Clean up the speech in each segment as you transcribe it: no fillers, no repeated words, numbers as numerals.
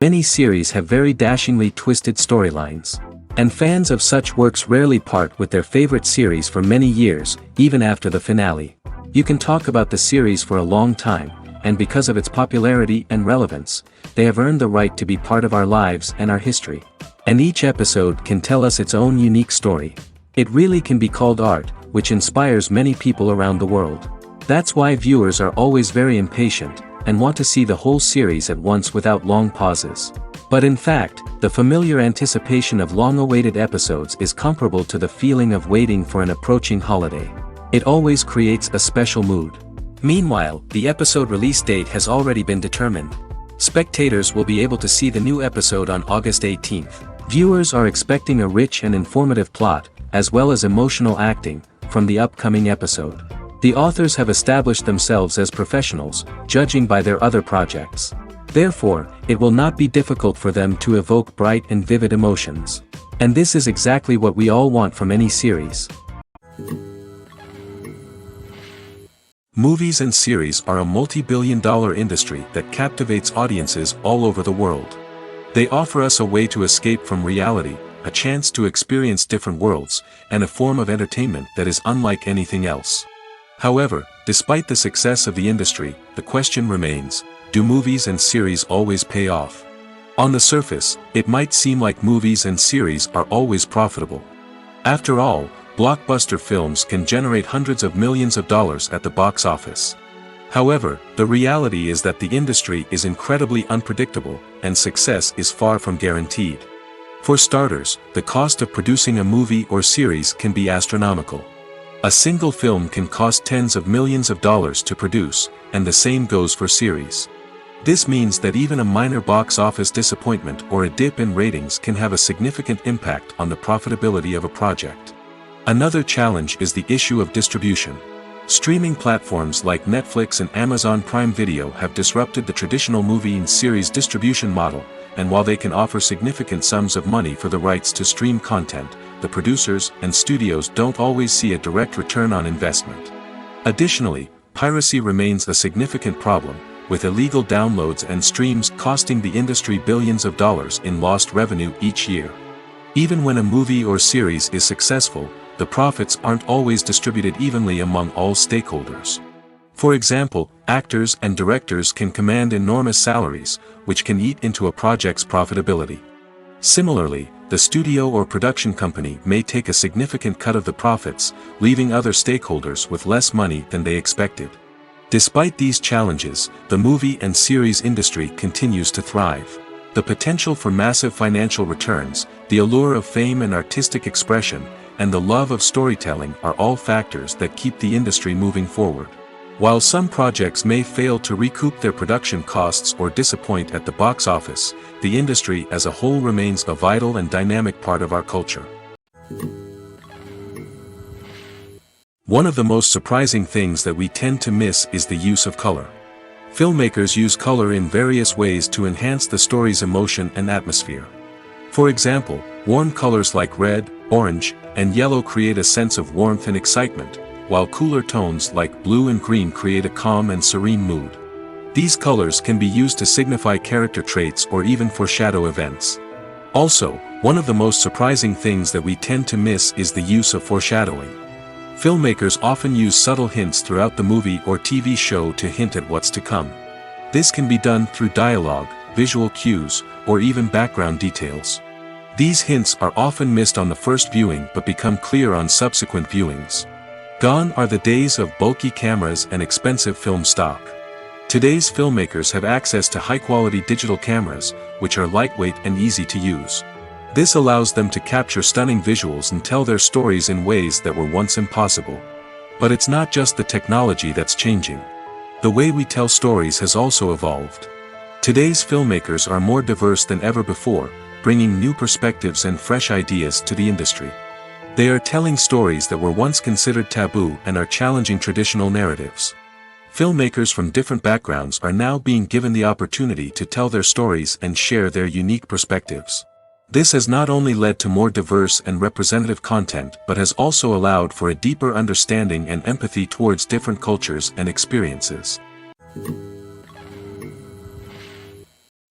Many series have very dashingly twisted storylines. And fans of such works rarely part with their favorite series for many years, even after the finale. You can talk about the series for a long time, and because of its popularity and relevance, they have earned the right to be part of our lives and our history. And each episode can tell us its own unique story. It really can be called art, which inspires many people around the world. That's why viewers are always very impatient, and want to see the whole series at once without long pauses. But in fact, the familiar anticipation of long-awaited episodes is comparable to the feeling of waiting for an approaching holiday. It always creates a special mood. Meanwhile, the episode release date has already been determined. Spectators will be able to see the new episode on August 18th. Viewers are expecting a rich and informative plot, as well as emotional acting, from the upcoming episode. The authors have established themselves as professionals, judging by their other projects. Therefore, it will not be difficult for them to evoke bright and vivid emotions. And this is exactly what we all want from any series. Movies and series are a multi-billion-dollar industry that captivates audiences all over the world. They offer us a way to escape from reality, a chance to experience different worlds, and a form of entertainment that is unlike anything else. However, despite the success of the industry, the question remains, do movies and series always pay off? On the surface, it might seem like movies and series are always profitable. After all, blockbuster films can generate hundreds of millions of dollars at the box office. However, the reality is that the industry is incredibly unpredictable, and success is far from guaranteed. For starters, the cost of producing a movie or series can be astronomical. A single film can cost tens of millions of dollars to produce, and the same goes for series. This means that even a minor box office disappointment or a dip in ratings can have a significant impact on the profitability of a project. Another challenge is the issue of distribution. Streaming platforms like Netflix and Amazon Prime Video have disrupted the traditional movie and series distribution model, and while they can offer significant sums of money for the rights to stream content, the producers and studios don't always see a direct return on investment. Additionally, piracy remains a significant problem, with illegal downloads and streams costing the industry billions of dollars in lost revenue each year. Even when a movie or series is successful, the profits aren't always distributed evenly among all stakeholders. For example, actors and directors can command enormous salaries, which can eat into a project's profitability. Similarly, the studio or production company may take a significant cut of the profits, leaving other stakeholders with less money than they expected. Despite these challenges, the movie and series industry continues to thrive. The potential for massive financial returns, the allure of fame and artistic expression, and the love of storytelling are all factors that keep the industry moving forward. While some projects may fail to recoup their production costs or disappoint at the box office, the industry as a whole remains a vital and dynamic part of our culture. One of the most surprising things that we tend to miss is the use of color. Filmmakers use color in various ways to enhance the story's emotion and atmosphere. For example, warm colors like red, orange, and yellow create a sense of warmth and excitement, while cooler tones like blue and green create a calm and serene mood. These colors can be used to signify character traits or even foreshadow events. Also, one of the most surprising things that we tend to miss is the use of foreshadowing. Filmmakers often use subtle hints throughout the movie or TV show to hint at what's to come. This can be done through dialogue, visual cues, or even background details. These hints are often missed on the first viewing but become clear on subsequent viewings. Gone are the days of bulky cameras and expensive film stock. Today's filmmakers have access to high-quality digital cameras, which are lightweight and easy to use. This allows them to capture stunning visuals and tell their stories in ways that were once impossible. But it's not just the technology that's changing. The way we tell stories has also evolved. Today's filmmakers are more diverse than ever before, bringing new perspectives and fresh ideas to the industry. They are telling stories that were once considered taboo and are challenging traditional narratives. Filmmakers from different backgrounds are now being given the opportunity to tell their stories and share their unique perspectives. This has not only led to more diverse and representative content but has also allowed for a deeper understanding and empathy towards different cultures and experiences.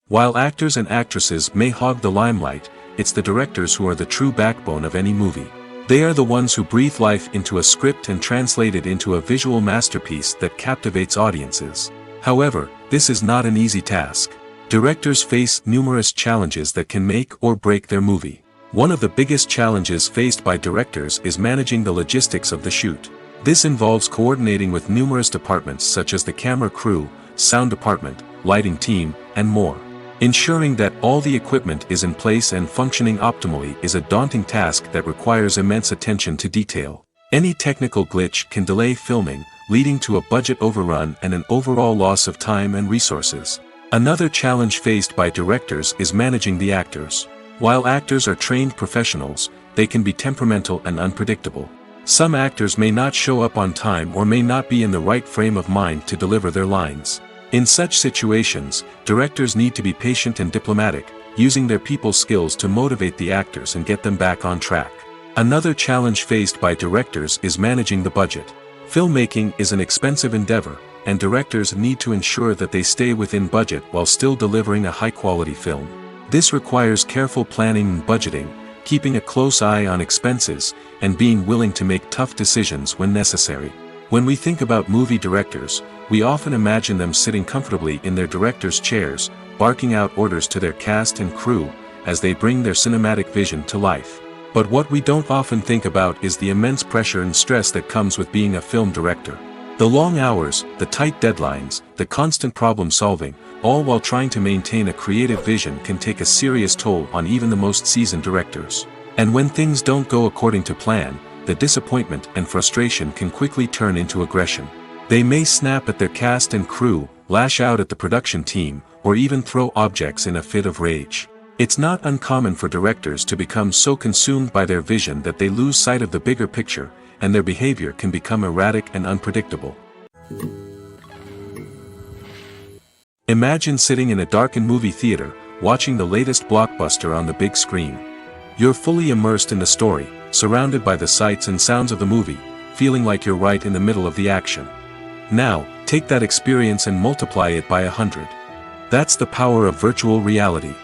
While actors and actresses may hog the limelight, it's the directors who are the true backbone of any movie. They are the ones who breathe life into a script and translate it into a visual masterpiece that captivates audiences. However, this is not an easy task. Directors face numerous challenges that can make or break their movie. One of the biggest challenges faced by directors is managing the logistics of the shoot. This involves coordinating with numerous departments such as the camera crew, sound department, lighting team, and more. Ensuring that all the equipment is in place and functioning optimally is a daunting task that requires immense attention to detail. Any technical glitch can delay filming, leading to a budget overrun and an overall loss of time and resources. Another challenge faced by directors is managing the actors. While actors are trained professionals, they can be temperamental and unpredictable. Some actors may not show up on time or may not be in the right frame of mind to deliver their lines. In such situations, directors need to be patient and diplomatic, using their people skills to motivate the actors and get them back on track. Another challenge faced by directors is managing the budget. Filmmaking is an expensive endeavor, and directors need to ensure that they stay within budget while still delivering a high-quality film. This requires careful planning and budgeting, keeping a close eye on expenses, and being willing to make tough decisions when necessary. When we think about movie directors, we often imagine them sitting comfortably in their director's chairs, barking out orders to their cast and crew, as they bring their cinematic vision to life. But what we don't often think about is the immense pressure and stress that comes with being a film director. The long hours, the tight deadlines, the constant problem solving, all while trying to maintain a creative vision can take a serious toll on even the most seasoned directors. And when things don't go according to plan, the disappointment and frustration can quickly turn into aggression. They may snap at their cast and crew, lash out at the production team, or even throw objects in a fit of rage. It's not uncommon for directors to become so consumed by their vision that they lose sight of the bigger picture, and their behavior can become erratic and unpredictable. Imagine sitting in a darkened movie theater, watching the latest blockbuster on the big screen. You're fully immersed in the story, surrounded by the sights and sounds of the movie, feeling like you're right in the middle of the action. Now, take that experience and multiply it by 100. That's the power of virtual reality.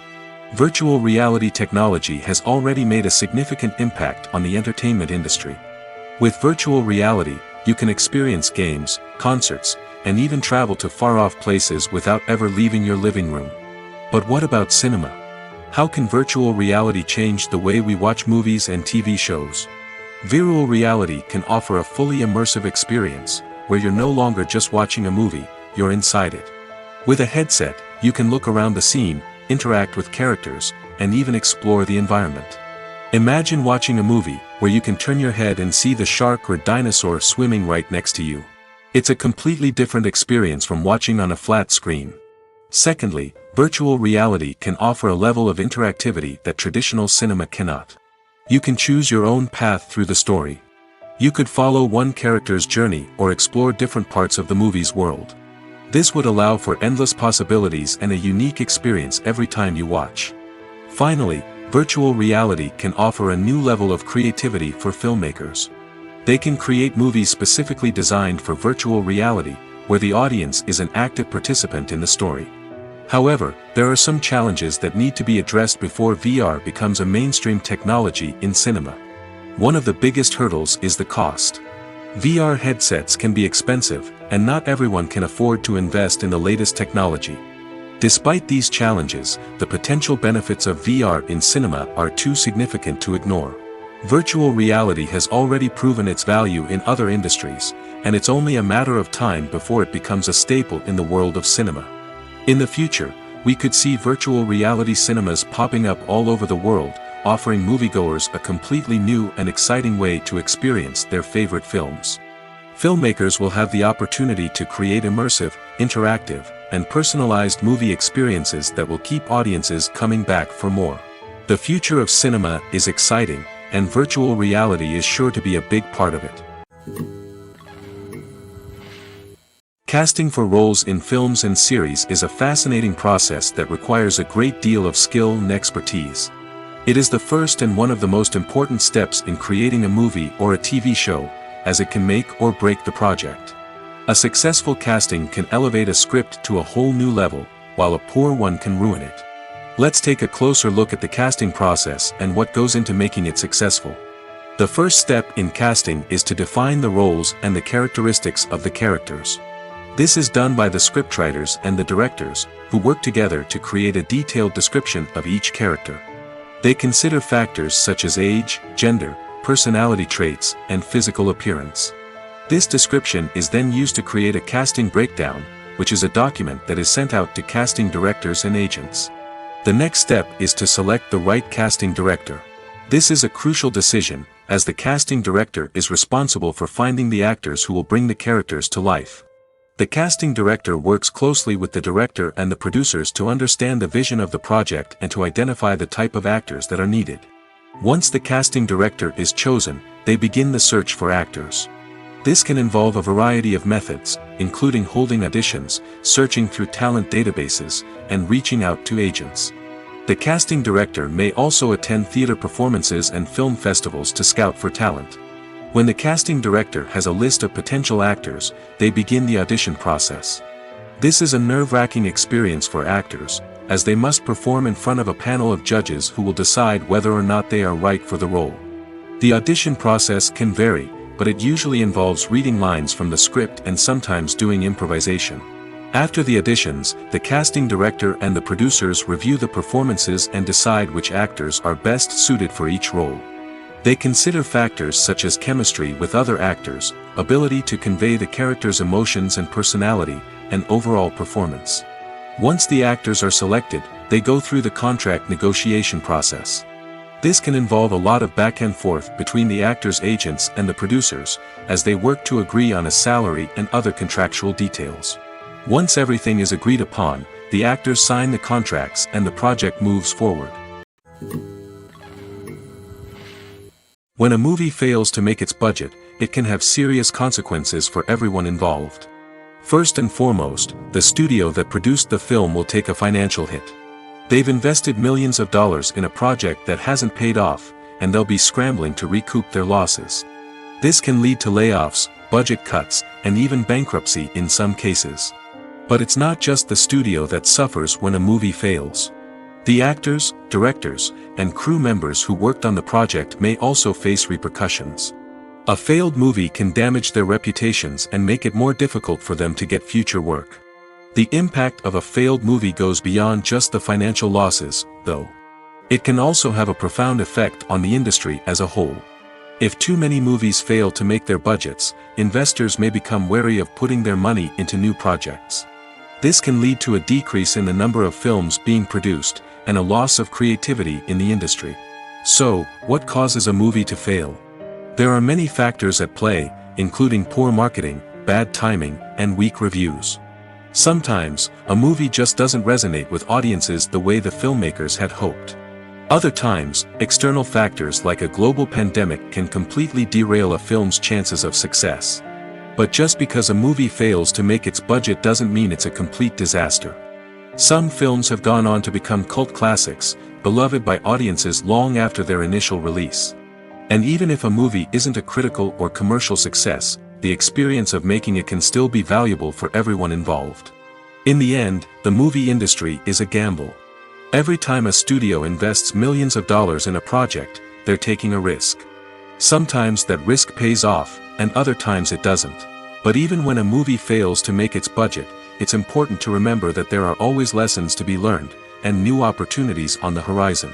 Virtual reality technology has already made a significant impact on the entertainment industry. With virtual reality, you can experience games, concerts, and even travel to far-off places without ever leaving your living room. But what about cinema? How can virtual reality change the way we watch movies and TV shows? Virtual reality can offer a fully immersive experience, where you're no longer just watching a movie, you're inside it. With a headset, you can look around the scene, interact with characters, and even explore the environment. Imagine watching a movie, where you can turn your head and see the shark or dinosaur swimming right next to you. It's a completely different experience from watching on a flat screen. Secondly, virtual reality can offer a level of interactivity that traditional cinema cannot. You can choose your own path through the story. You could follow one character's journey or explore different parts of the movie's world. This would allow for endless possibilities and a unique experience every time you watch. Finally, virtual reality can offer a new level of creativity for filmmakers. They can create movies specifically designed for virtual reality, where the audience is an active participant in the story. However, there are some challenges that need to be addressed before VR becomes a mainstream technology in cinema. One of the biggest hurdles is the cost. VR headsets can be expensive, and not everyone can afford to invest in the latest technology. Despite these challenges, the potential benefits of VR in cinema are too significant to ignore. Virtual reality has already proven its value in other industries, and it's only a matter of time before it becomes a staple in the world of cinema. In the future, we could see virtual reality cinemas popping up all over the world, offering moviegoers a completely new and exciting way to experience their favorite films. Filmmakers will have the opportunity to create immersive, interactive, and personalized movie experiences that will keep audiences coming back for more. The future of cinema is exciting, and virtual reality is sure to be a big part of it. Casting for roles in films and series is a fascinating process that requires a great deal of skill and expertise. It is the first and one of the most important steps in creating a movie or a TV show, as it can make or break the project. A successful casting can elevate a script to a whole new level, while a poor one can ruin it. Let's take a closer look at the casting process and what goes into making it successful. The first step in casting is to define the roles and the characteristics of the characters. This is done by the scriptwriters and the directors, who work together to create a detailed description of each character. They consider factors such as age, gender, personality traits, and physical appearance. This description is then used to create a casting breakdown, which is a document that is sent out to casting directors and agents. The next step is to select the right casting director. This is a crucial decision, as the casting director is responsible for finding the actors who will bring the characters to life. The casting director works closely with the director and the producers to understand the vision of the project and to identify the type of actors that are needed. Once the casting director is chosen, they begin the search for actors. This can involve a variety of methods, including holding auditions, searching through talent databases, and reaching out to agents. The casting director may also attend theater performances and film festivals to scout for talent. When the casting director has a list of potential actors, they begin the audition process. This is a nerve-wracking experience for actors, as they must perform in front of a panel of judges who will decide whether or not they are right for the role. The audition process can vary, but it usually involves reading lines from the script and sometimes doing improvisation. After the auditions, the casting director and the producers review the performances and decide which actors are best suited for each role. They consider factors such as chemistry with other actors, ability to convey the character's emotions and personality, and overall performance. Once the actors are selected, they go through the contract negotiation process. This can involve a lot of back and forth between the actors' agents and the producers, as they work to agree on a salary and other contractual details. Once everything is agreed upon, the actors sign the contracts and the project moves forward. When a movie fails to make its budget, it can have serious consequences for everyone involved. First and foremost, the studio that produced the film will take a financial hit. They've invested millions of dollars in a project that hasn't paid off, and they'll be scrambling to recoup their losses. This can lead to layoffs, budget cuts, and even bankruptcy in some cases. But it's not just the studio that suffers when a movie fails. The actors, directors, and crew members who worked on the project may also face repercussions. A failed movie can damage their reputations and make it more difficult for them to get future work. The impact of a failed movie goes beyond just the financial losses, though. It can also have a profound effect on the industry as a whole. If too many movies fail to make their budgets, investors may become wary of putting their money into new projects. This can lead to a decrease in the number of films being produced, and a loss of creativity in the industry. So, what causes a movie to fail? There are many factors at play, including poor marketing, bad timing, and weak reviews. Sometimes, a movie just doesn't resonate with audiences the way the filmmakers had hoped. Other times, external factors like a global pandemic can completely derail a film's chances of success. But just because a movie fails to make its budget doesn't mean it's a complete disaster. Some films have gone on to become cult classics, beloved by audiences long after their initial release. And even if a movie isn't a critical or commercial success, the experience of making it can still be valuable for everyone involved. In the end, the movie industry is a gamble. Every time a studio invests millions of dollars in a project, they're taking a risk. Sometimes that risk pays off, and other times it doesn't. But even when a movie fails to make its budget, it's important to remember that there are always lessons to be learned, and new opportunities on the horizon.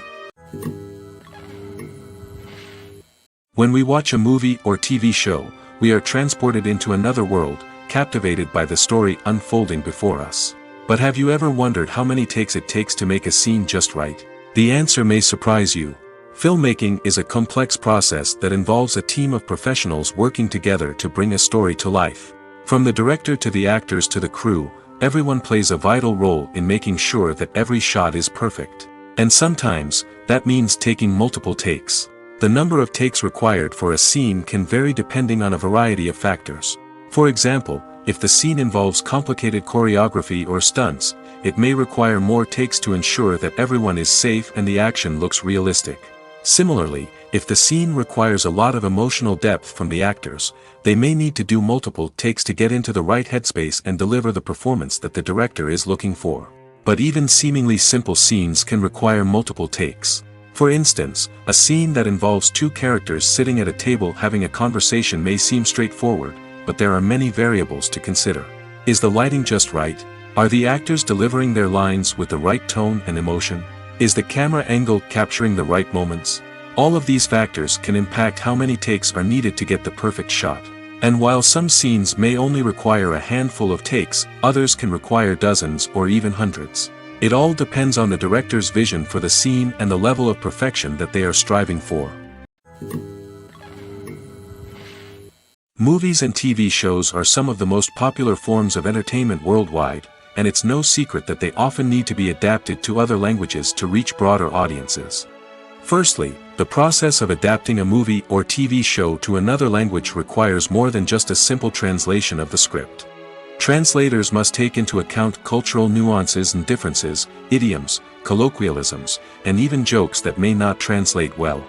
When we watch a movie or TV show, we are transported into another world, captivated by the story unfolding before us. But have you ever wondered how many takes it takes to make a scene just right? The answer may surprise you. Filmmaking is a complex process that involves a team of professionals working together to bring a story to life. From the director to the actors to the crew, everyone plays a vital role in making sure that every shot is perfect. And sometimes, that means taking multiple takes. The number of takes required for a scene can vary depending on a variety of factors. For example, if the scene involves complicated choreography or stunts, it may require more takes to ensure that everyone is safe and the action looks realistic. Similarly, if the scene requires a lot of emotional depth from the actors, they may need to do multiple takes to get into the right headspace and deliver the performance that the director is looking for. But even seemingly simple scenes can require multiple takes. For instance, a scene that involves two characters sitting at a table having a conversation may seem straightforward, but there are many variables to consider. Is the lighting just right? Are the actors delivering their lines with the right tone and emotion? Is the camera angle capturing the right moments? All of these factors can impact how many takes are needed to get the perfect shot. And while some scenes may only require a handful of takes, others can require dozens or even hundreds. It all depends on the director's vision for the scene and the level of perfection that they are striving for. Movies and TV shows are some of the most popular forms of entertainment worldwide, and it's no secret that they often need to be adapted to other languages to reach broader audiences. Firstly, the process of adapting a movie or TV show to another language requires more than just a simple translation of the script. Translators must take into account cultural nuances and differences, idioms, colloquialisms, and even jokes that may not translate well.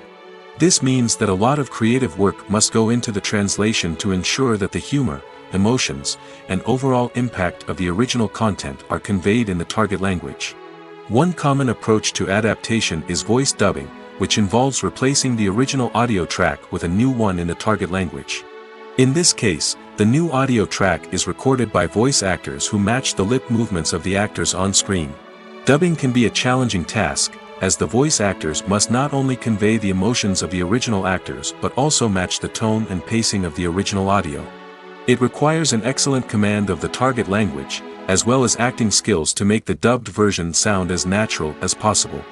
This means that a lot of creative work must go into the translation to ensure that the humor, emotions, and overall impact of the original content are conveyed in the target language. One common approach to adaptation is voice dubbing, which involves replacing the original audio track with a new one in the target language. In this case, the new audio track is recorded by voice actors who match the lip movements of the actors on screen. Dubbing can be a challenging task, as the voice actors must not only convey the emotions of the original actors but also match the tone and pacing of the original audio. It requires an excellent command of the target language, as well as acting skills to make the dubbed version sound as natural as possible.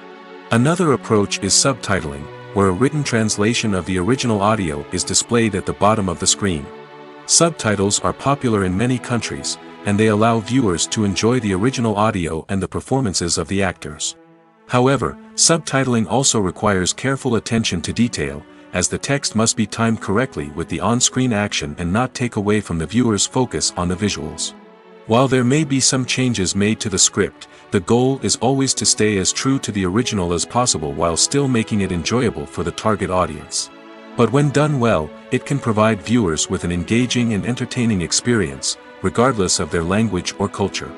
Another approach is subtitling, where a written translation of the original audio is displayed at the bottom of the screen. Subtitles are popular in many countries, and they allow viewers to enjoy the original audio and the performances of the actors. However, subtitling also requires careful attention to detail, as the text must be timed correctly with the on-screen action and not take away from the viewer's focus on the visuals. While there may be some changes made to the script, the goal is always to stay as true to the original as possible while still making it enjoyable for the target audience. But when done well, it can provide viewers with an engaging and entertaining experience, regardless of their language or culture.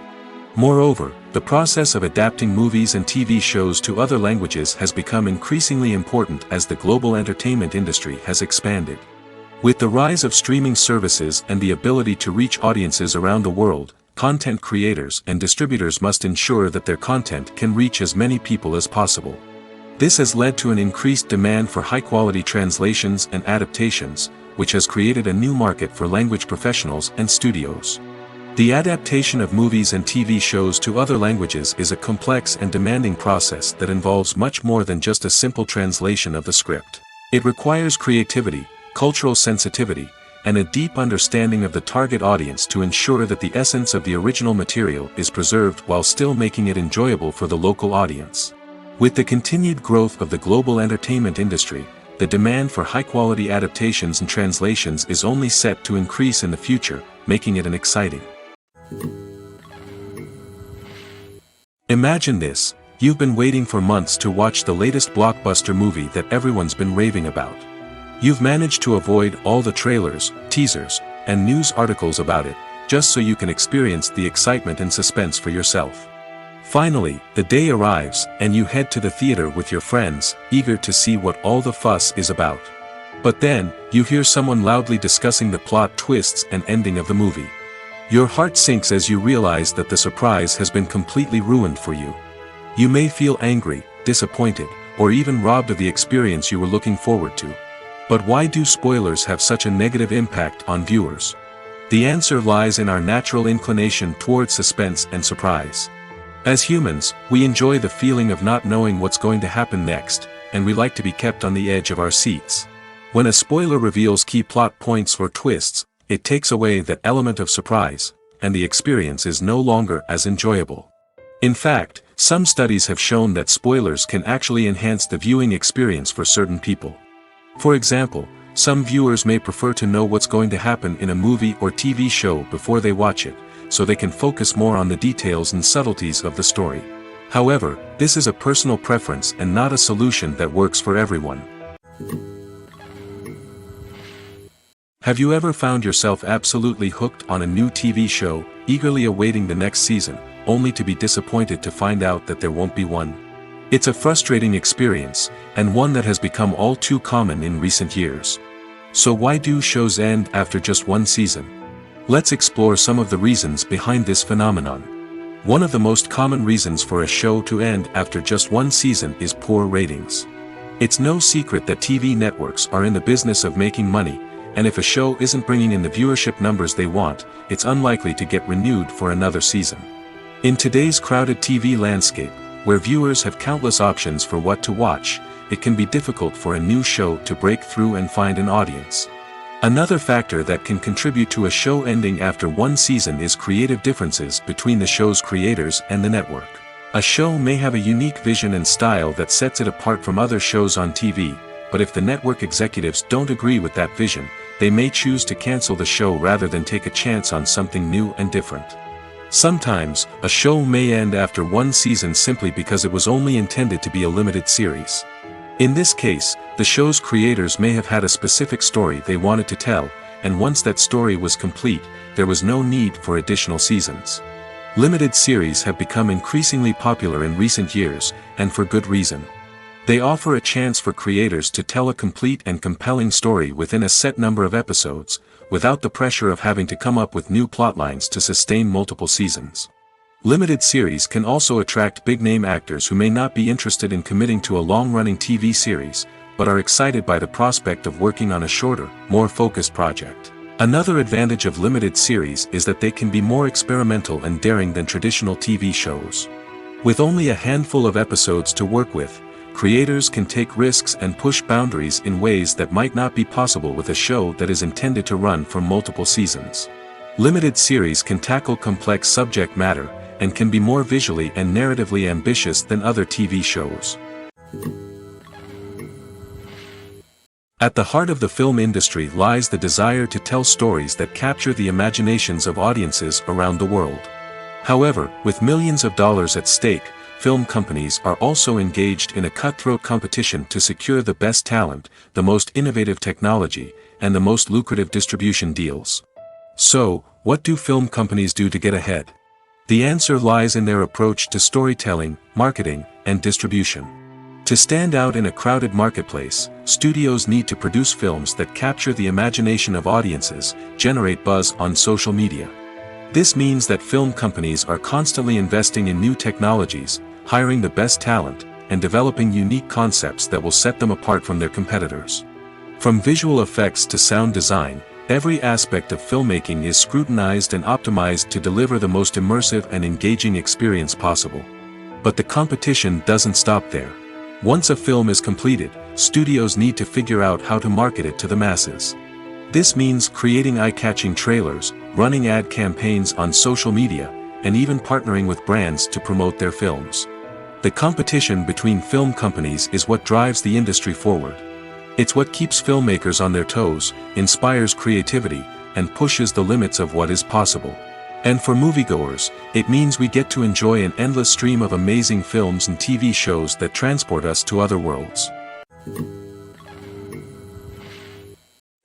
Moreover, the process of adapting movies and TV shows to other languages has become increasingly important as the global entertainment industry has expanded. With the rise of streaming services and the ability to reach audiences around the world, content creators and distributors must ensure that their content can reach as many people as possible. This has led to an increased demand for high-quality translations and adaptations, which has created a new market for language professionals and studios. The adaptation of movies and TV shows to other languages is a complex and demanding process that involves much more than just a simple translation of the script. It requires creativity, cultural sensitivity, and a deep understanding of the target audience to ensure that the essence of the original material is preserved while still making it enjoyable for the local audience. With the continued growth of the global entertainment industry, the demand for high-quality adaptations and translations is only set to increase in the future, making it an exciting. Imagine this: you've been waiting for months to watch the latest blockbuster movie that everyone's been raving about. You've managed to avoid all the trailers, teasers, and news articles about it, just so you can experience the excitement and suspense for yourself. Finally, the day arrives, and you head to the theater with your friends, eager to see what all the fuss is about. But then, you hear someone loudly discussing the plot twists and ending of the movie. Your heart sinks as you realize that the surprise has been completely ruined for you. You may feel angry, disappointed, or even robbed of the experience you were looking forward to. But why do spoilers have such a negative impact on viewers? The answer lies in our natural inclination towards suspense and surprise. As humans, we enjoy the feeling of not knowing what's going to happen next, and we like to be kept on the edge of our seats. When a spoiler reveals key plot points or twists, it takes away that element of surprise, and the experience is no longer as enjoyable. In fact, some studies have shown that spoilers can actually enhance the viewing experience for certain people. For example, some viewers may prefer to know what's going to happen in a movie or TV show before they watch it, so they can focus more on the details and subtleties of the story. However, this is a personal preference and not a solution that works for everyone. Have you ever found yourself absolutely hooked on a new TV show, eagerly awaiting the next season, only to be disappointed to find out that there won't be one. It's a frustrating experience, and one that has become all too common in recent years. So why do shows end after just one season? Let's explore some of the reasons behind this phenomenon. One of the most common reasons for a show to end after just one season is poor ratings. It's no secret that TV networks are in the business of making money, and if a show isn't bringing in the viewership numbers they want, it's unlikely to get renewed for another season. In today's crowded TV landscape, where viewers have countless options for what to watch, it can be difficult for a new show to break through and find an audience. Another factor that can contribute to a show ending after one season is creative differences between the show's creators and the network. A show may have a unique vision and style that sets it apart from other shows on TV, but if the network executives don't agree with that vision, they may choose to cancel the show rather than take a chance on something new and different. Sometimes, a show may end after one season simply because it was only intended to be a limited series. In this case, the show's creators may have had a specific story they wanted to tell, and once that story was complete, there was no need for additional seasons. Limited series have become increasingly popular in recent years, and for good reason. They offer a chance for creators to tell a complete and compelling story within a set number of episodes, without the pressure of having to come up with new plotlines to sustain multiple seasons. Limited series can also attract big-name actors who may not be interested in committing to a long-running TV series, but are excited by the prospect of working on a shorter, more focused project. Another advantage of limited series is that they can be more experimental and daring than traditional TV shows. With only a handful of episodes to work with, creators can take risks and push boundaries in ways that might not be possible with a show that is intended to run for multiple seasons. Limited series can tackle complex subject matter, and can be more visually and narratively ambitious than other TV shows. At the heart of the film industry lies the desire to tell stories that capture the imaginations of audiences around the world. However, with millions of dollars at stake, film companies are also engaged in a cutthroat competition to secure the best talent, the most innovative technology, and the most lucrative distribution deals. So, what do film companies do to get ahead? The answer lies in their approach to storytelling, marketing, and distribution. To stand out in a crowded marketplace, studios need to produce films that capture the imagination of audiences, generate buzz on social media. This means that film companies are constantly investing in new technologies, hiring the best talent, and developing unique concepts that will set them apart from their competitors. From visual effects to sound design, every aspect of filmmaking is scrutinized and optimized to deliver the most immersive and engaging experience possible. But the competition doesn't stop there. Once a film is completed, studios need to figure out how to market it to the masses. This means creating eye-catching trailers, running ad campaigns on social media, and even partnering with brands to promote their films. The competition between film companies is what drives the industry forward. It's what keeps filmmakers on their toes, inspires creativity, and pushes the limits of what is possible. And for moviegoers, it means we get to enjoy an endless stream of amazing films and TV shows that transport us to other worlds.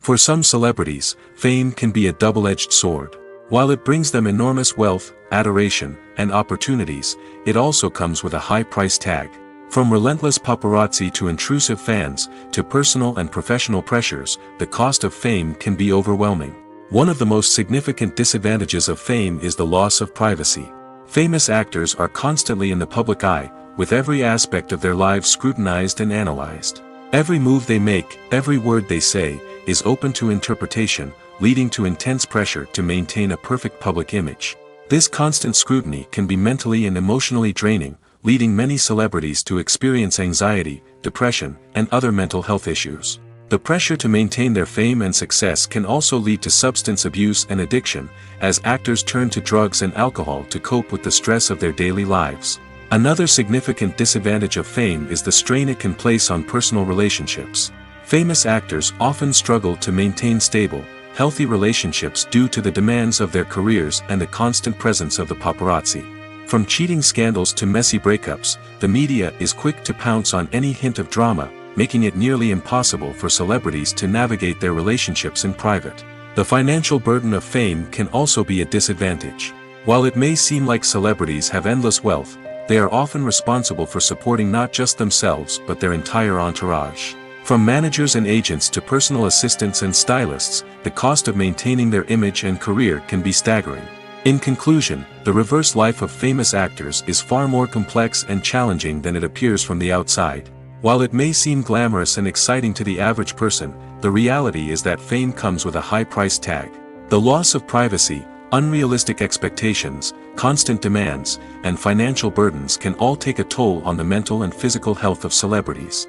For some celebrities, fame can be a double-edged sword. While it brings them enormous wealth, adoration, and opportunities, it also comes with a high price tag. From relentless paparazzi to intrusive fans, to personal and professional pressures, the cost of fame can be overwhelming. One of the most significant disadvantages of fame is the loss of privacy. Famous actors are constantly in the public eye, with every aspect of their lives scrutinized and analyzed. Every move they make, every word they say, is open to interpretation, leading to intense pressure to maintain a perfect public image. This constant scrutiny can be mentally and emotionally draining, leading many celebrities to experience anxiety, depression, and other mental health issues. The pressure to maintain their fame and success can also lead to substance abuse and addiction, as actors turn to drugs and alcohol to cope with the stress of their daily lives. Another significant disadvantage of fame is the strain it can place on personal relationships. Famous actors often struggle to maintain stable, healthy relationships due to the demands of their careers and the constant presence of the paparazzi. From cheating scandals to messy breakups, the media is quick to pounce on any hint of drama, making it nearly impossible for celebrities to navigate their relationships in private. The financial burden of fame can also be a disadvantage. While it may seem like celebrities have endless wealth, they are often responsible for supporting not just themselves but their entire entourage. From managers and agents to personal assistants and stylists, the cost of maintaining their image and career can be staggering. In conclusion, the reverse life of famous actors is far more complex and challenging than it appears from the outside. While it may seem glamorous and exciting to the average person, the reality is that fame comes with a high price tag. The loss of privacy, unrealistic expectations, constant demands, and financial burdens can all take a toll on the mental and physical health of celebrities.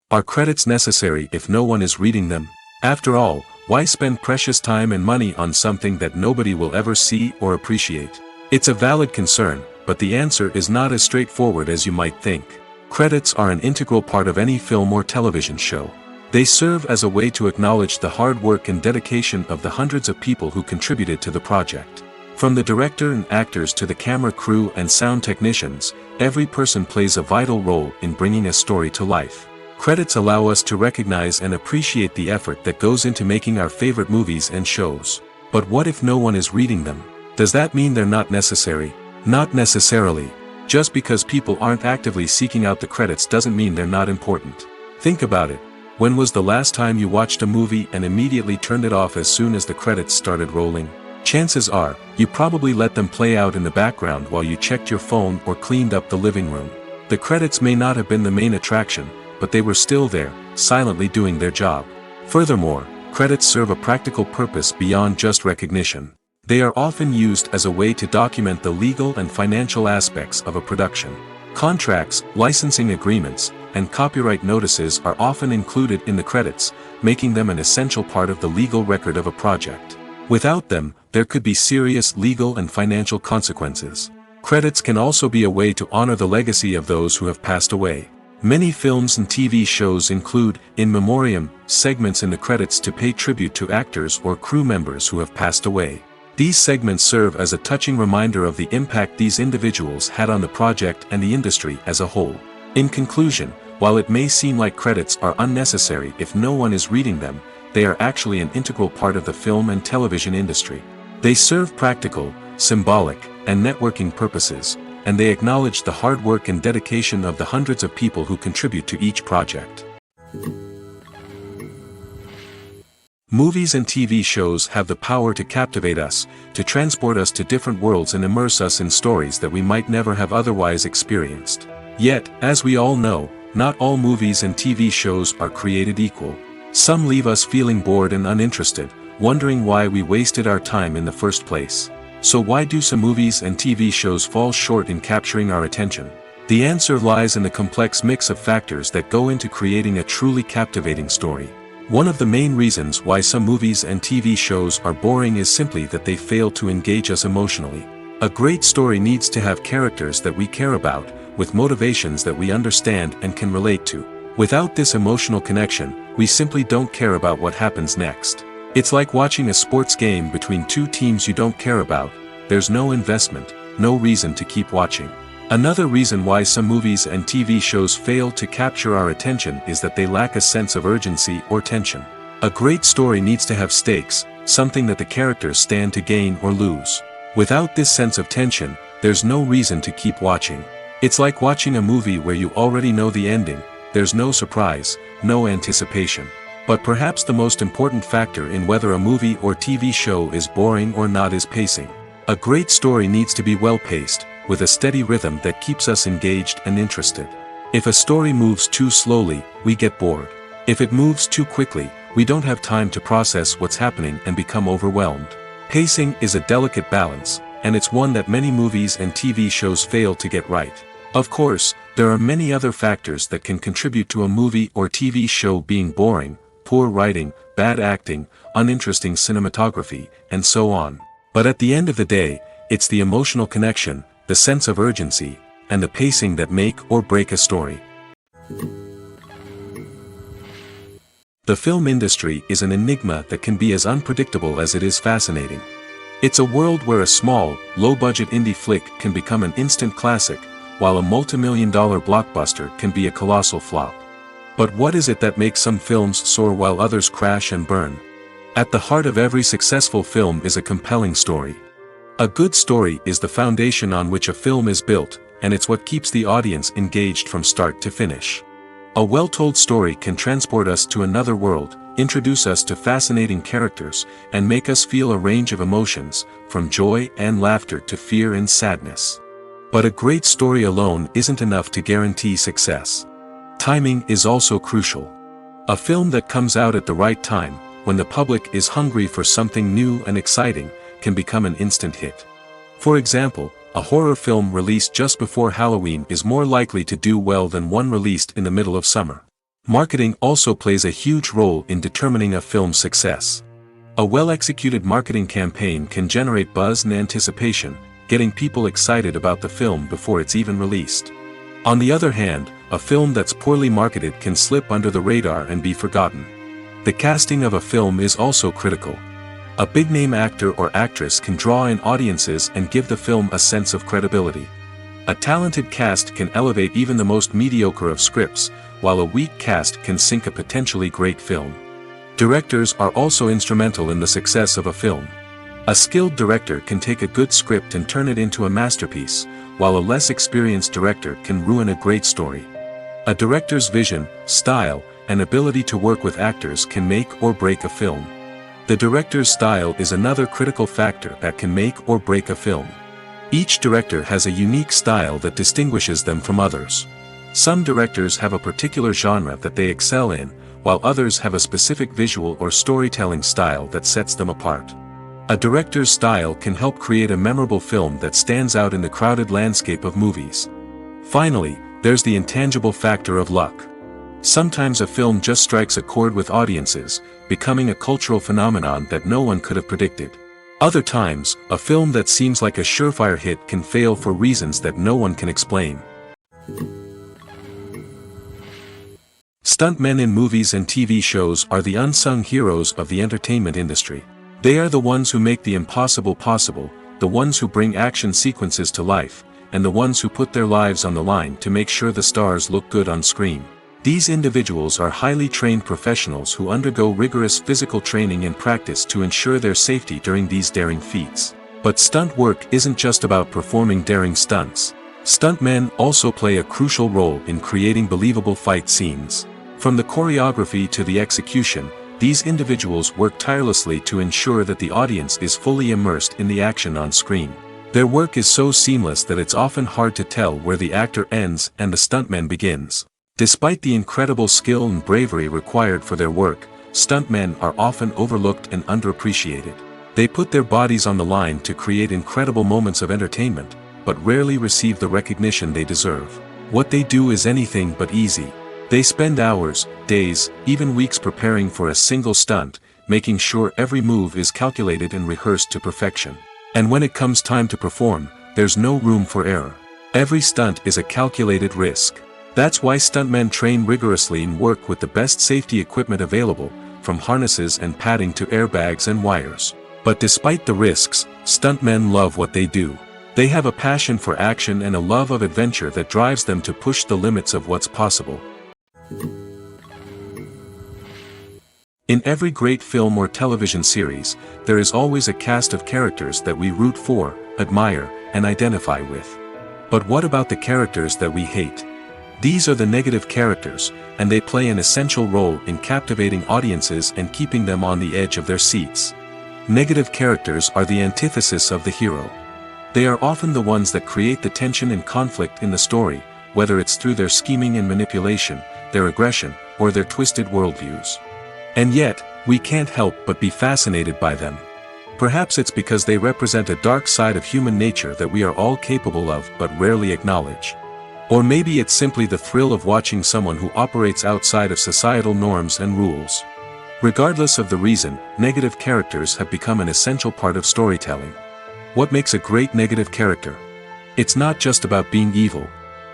Are credits necessary if no one is reading them? After all, why spend precious time and money on something that nobody will ever see or appreciate? It's a valid concern, but the answer is not as straightforward as you might think. Credits are an integral part of any film or television show. They serve as a way to acknowledge the hard work and dedication of the hundreds of people who contributed to the project. From the director and actors to the camera crew and sound technicians, every person plays a vital role in bringing a story to life. Credits allow us to recognize and appreciate the effort that goes into making our favorite movies and shows. But what if no one is reading them? Does that mean they're not necessary? Not necessarily. Just because people aren't actively seeking out the credits doesn't mean they're not important. Think about it. When was the last time you watched a movie and immediately turned it off as soon as the credits started rolling? Chances are, you probably let them play out in the background while you checked your phone or cleaned up the living room. The credits may not have been the main attraction, but they were still there, silently doing their job. Furthermore, credits serve a practical purpose beyond just recognition. They are often used as a way to document the legal and financial aspects of a production. Contracts, licensing agreements, and copyright notices are often included in the credits, making them an essential part of the legal record of a project. Without them, there could be serious legal and financial consequences. Credits can also be a way to honor the legacy of those who have passed away. Many films and TV shows include, in memoriam, segments in the credits to pay tribute to actors or crew members who have passed away. These segments serve as a touching reminder of the impact these individuals had on the project and the industry as a whole. In conclusion, while it may seem like credits are unnecessary if no one is reading them, they are actually an integral part of the film and television industry. They serve practical, symbolic, and networking purposes, and they acknowledge the hard work and dedication of the hundreds of people who contribute to each project. Movies and TV shows have the power to captivate us, to transport us to different worlds and immerse us in stories that we might never have otherwise experienced. Yet, as we all know, not all movies and TV shows are created equal. Some leave us feeling bored and uninterested, wondering why we wasted our time in the first place. So why do some movies and TV shows fall short in capturing our attention? The answer lies in the complex mix of factors that go into creating a truly captivating story. One of the main reasons why some movies and TV shows are boring is simply that they fail to engage us emotionally. A great story needs to have characters that we care about, with motivations that we understand and can relate to. Without this emotional connection, we simply don't care about what happens next. It's like watching a sports game between two teams you don't care about. There's no investment, no reason to keep watching. Another reason why some movies and TV shows fail to capture our attention is that they lack a sense of urgency or tension. A great story needs to have stakes, something that the characters stand to gain or lose. Without this sense of tension, there's no reason to keep watching. It's like watching a movie where you already know the ending. There's no surprise, no anticipation. But perhaps the most important factor in whether a movie or TV show is boring or not is pacing. A great story needs to be well-paced, with a steady rhythm that keeps us engaged and interested. If a story moves too slowly, we get bored. If it moves too quickly, we don't have time to process what's happening and become overwhelmed. Pacing is a delicate balance, and it's one that many movies and TV shows fail to get right. Of course, there are many other factors that can contribute to a movie or TV show being boring: poor writing, bad acting, uninteresting cinematography, and so on. But at the end of the day, it's the emotional connection, the sense of urgency, and the pacing that make or break a story. The film industry is an enigma that can be as unpredictable as it is fascinating. It's a world where a small, low-budget indie flick can become an instant classic, while a multi-million-dollar blockbuster can be a colossal flop. But what is it that makes some films soar while others crash and burn? At the heart of every successful film is a compelling story. A good story is the foundation on which a film is built, and it's what keeps the audience engaged from start to finish. A well-told story can transport us to another world, introduce us to fascinating characters, and make us feel a range of emotions, from joy and laughter to fear and sadness. But a great story alone isn't enough to guarantee success. Timing is also crucial. A film that comes out at the right time, when the public is hungry for something new and exciting, can become an instant hit. For example, a horror film released just before Halloween is more likely to do well than one released in the middle of summer. Marketing also plays a huge role in determining a film's success. A well-executed marketing campaign can generate buzz and anticipation, getting people excited about the film before it's even released. On the other hand, a film that's poorly marketed can slip under the radar and be forgotten. The casting of a film is also critical. A big-name actor or actress can draw in audiences and give the film a sense of credibility. A talented cast can elevate even the most mediocre of scripts, while a weak cast can sink a potentially great film. Directors are also instrumental in the success of a film. A skilled director can take a good script and turn it into a masterpiece, while a less experienced director can ruin a great story. A director's vision, style, and ability to work with actors can make or break a film. The director's style is another critical factor that can make or break a film. Each director has a unique style that distinguishes them from others. Some directors have a particular genre that they excel in, while others have a specific visual or storytelling style that sets them apart. A director's style can help create a memorable film that stands out in the crowded landscape of movies. Finally, there's the intangible factor of luck. Sometimes a film just strikes a chord with audiences, becoming a cultural phenomenon that no one could have predicted. Other times, a film that seems like a surefire hit can fail for reasons that no one can explain. Stuntmen in movies and TV shows are the unsung heroes of the entertainment industry. They are the ones who make the impossible possible, the ones who bring action sequences to life, and the ones who put their lives on the line to make sure the stars look good on screen. These individuals are highly trained professionals who undergo rigorous physical training and practice to ensure their safety during these daring feats. But stunt work isn't just about performing daring stunts. Stuntmen also play a crucial role in creating believable fight scenes. From the choreography to the execution, these individuals work tirelessly to ensure that the audience is fully immersed in the action on screen. Their work is so seamless that it's often hard to tell where the actor ends and the stuntman begins. Despite the incredible skill and bravery required for their work, stuntmen are often overlooked and underappreciated. They put their bodies on the line to create incredible moments of entertainment, but rarely receive the recognition they deserve. What they do is anything but easy. They spend hours, days, even weeks preparing for a single stunt, making sure every move is calculated and rehearsed to perfection. And when it comes time to perform, there's no room for error. Every stunt is a calculated risk. That's why stuntmen train rigorously and work with the best safety equipment available, from harnesses and padding to airbags and wires. But despite the risks, stuntmen love what they do. They have a passion for action and a love of adventure that drives them to push the limits of what's possible. In every great film or television series, there is always a cast of characters that we root for, admire, and identify with. But what about the characters that we hate? These are the negative characters, and they play an essential role in captivating audiences and keeping them on the edge of their seats. Negative characters are the antithesis of the hero. They are often the ones that create the tension and conflict in the story, whether it's through their scheming and manipulation, their aggression, or their twisted worldviews. And yet, we can't help but be fascinated by them. Perhaps it's because they represent a dark side of human nature that we are all capable of but rarely acknowledge. Or maybe it's simply the thrill of watching someone who operates outside of societal norms and rules. Regardless of the reason, negative characters have become an essential part of storytelling. What makes a great negative character? It's not just about being evil.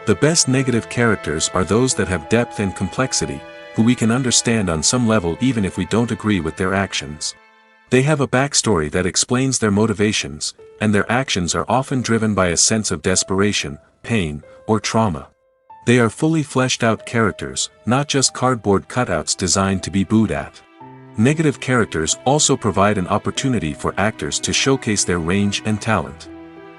The best negative characters are those that have depth and complexity, who we can understand on some level even if we don't agree with their actions. They have a backstory that explains their motivations, and their actions are often driven by a sense of desperation, pain, or trauma. They are fully fleshed out characters, not just cardboard cutouts designed to be booed at. Negative characters also provide an opportunity for actors to showcase their range and talent.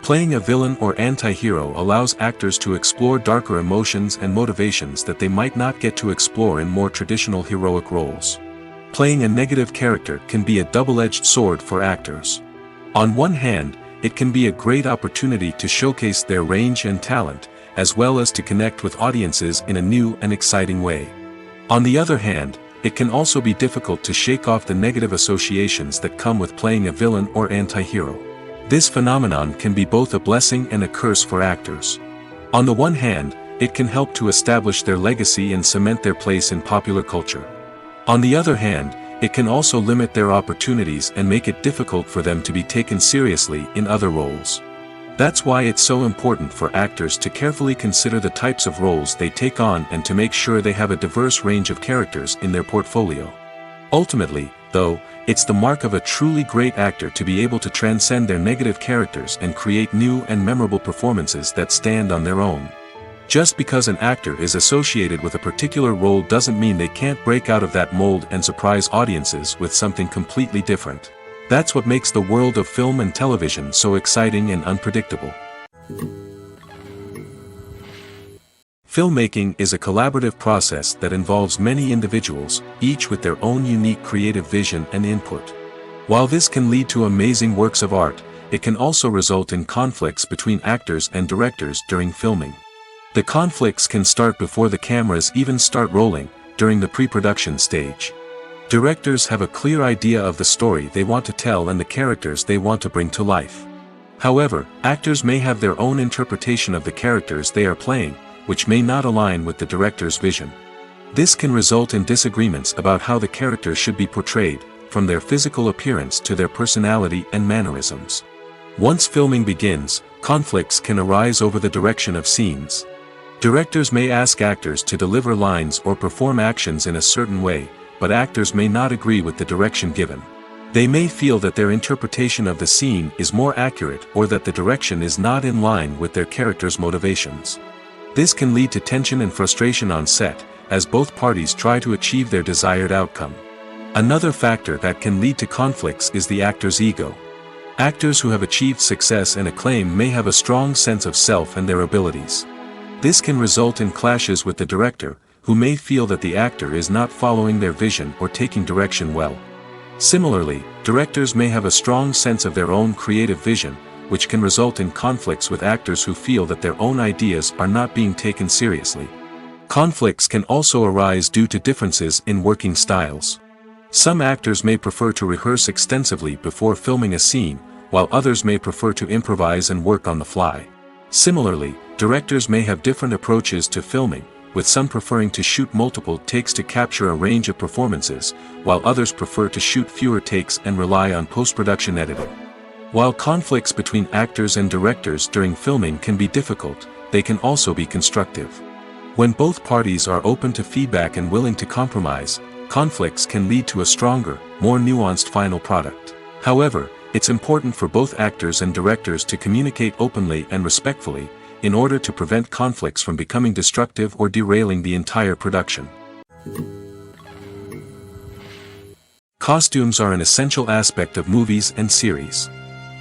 Playing a villain or anti-hero allows actors to explore darker emotions and motivations that they might not get to explore in more traditional heroic roles. Playing a negative character can be a double-edged sword for actors. On one hand, it can be a great opportunity to showcase their range and talent, as well as to connect with audiences in a new and exciting way. On the other hand, it can also be difficult to shake off the negative associations that come with playing a villain or anti-hero. This phenomenon can be both a blessing and a curse for actors. On the one hand, it can help to establish their legacy and cement their place in popular culture. On the other hand, it can also limit their opportunities and make it difficult for them to be taken seriously in other roles. That's why it's so important for actors to carefully consider the types of roles they take on and to make sure they have a diverse range of characters in their portfolio. Ultimately, though, it's the mark of a truly great actor to be able to transcend their negative characters and create new and memorable performances that stand on their own. Just because an actor is associated with a particular role doesn't mean they can't break out of that mold and surprise audiences with something completely different. That's what makes the world of film and television so exciting and unpredictable. Filmmaking is a collaborative process that involves many individuals, each with their own unique creative vision and input. While this can lead to amazing works of art, it can also result in conflicts between actors and directors during filming. The conflicts can start before the cameras even start rolling, during the pre-production stage. Directors have a clear idea of the story they want to tell and the characters they want to bring to life. However, actors may have their own interpretation of the characters they are playing, which may not align with the director's vision. This can result in disagreements about how the characters should be portrayed, from their physical appearance to their personality and mannerisms. Once filming begins, conflicts can arise over the direction of scenes. Directors may ask actors to deliver lines or perform actions in a certain way, but actors may not agree with the direction given. They may feel that their interpretation of the scene is more accurate or that the direction is not in line with their character's motivations. This can lead to tension and frustration on set, as both parties try to achieve their desired outcome. Another factor that can lead to conflicts is the actor's ego. Actors who have achieved success and acclaim may have a strong sense of self and their abilities. This can result in clashes with the director, who may feel that the actor is not following their vision or taking direction well. Similarly, directors may have a strong sense of their own creative vision, which can result in conflicts with actors who feel that their own ideas are not being taken seriously. Conflicts can also arise due to differences in working styles. Some actors may prefer to rehearse extensively before filming a scene, while others may prefer to improvise and work on the fly. Similarly, directors may have different approaches to filming, with some preferring to shoot multiple takes to capture a range of performances, while others prefer to shoot fewer takes and rely on post-production editing. While conflicts between actors and directors during filming can be difficult, they can also be constructive. When both parties are open to feedback and willing to compromise, conflicts can lead to a stronger, more nuanced final product. However, it's important for both actors and directors to communicate openly and respectfully, in order to prevent conflicts from becoming destructive or derailing the entire production. Costumes are an essential aspect of movies and series.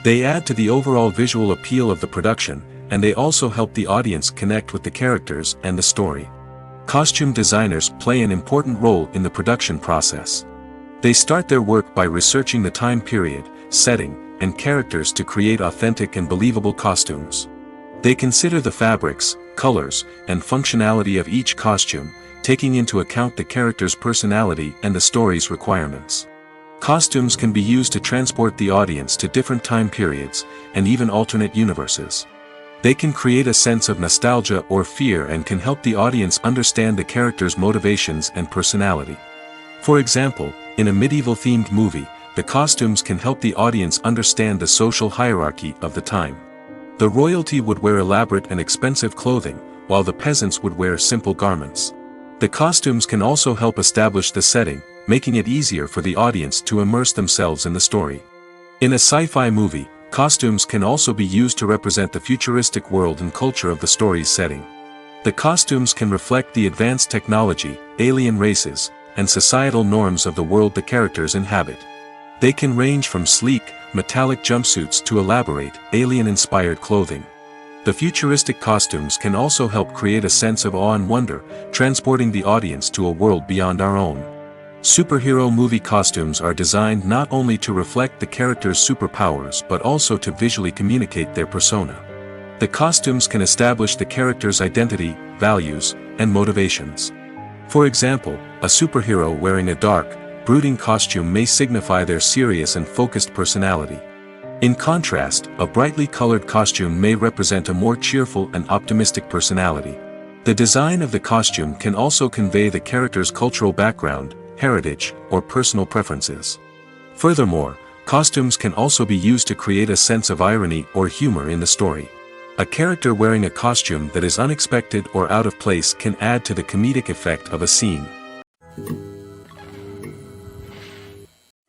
They add to the overall visual appeal of the production, and they also help the audience connect with the characters and the story. Costume designers play an important role in the production process. They start their work by researching the time period, setting, and characters to create authentic and believable costumes. They consider the fabrics, colors, and functionality of each costume, taking into account the character's personality and the story's requirements. Costumes can be used to transport the audience to different time periods, and even alternate universes. They can create a sense of nostalgia or fear and can help the audience understand the character's motivations and personality. For example, in a medieval-themed movie, the costumes can help the audience understand the social hierarchy of the time. The royalty would wear elaborate and expensive clothing, while the peasants would wear simple garments. The costumes can also help establish the setting, making it easier for the audience to immerse themselves in the story. In a sci-fi movie, costumes can also be used to represent the futuristic world and culture of the story's setting. The costumes can reflect the advanced technology, alien races, and societal norms of the world the characters inhabit. They can range from sleek, metallic jumpsuits to elaborate, alien-inspired clothing. The futuristic costumes can also help create a sense of awe and wonder, transporting the audience to a world beyond our own. Superhero movie costumes are designed not only to reflect the character's superpowers but also to visually communicate their persona. The costumes can establish the character's identity, values, and motivations. For example, a superhero wearing a dark, brooding costume may signify their serious and focused personality. In contrast, a brightly colored costume may represent a more cheerful and optimistic personality. The design of the costume can also convey the character's cultural background, heritage, or personal preferences. Furthermore, costumes can also be used to create a sense of irony or humor in the story. A character wearing a costume that is unexpected or out of place can add to the comedic effect of a scene.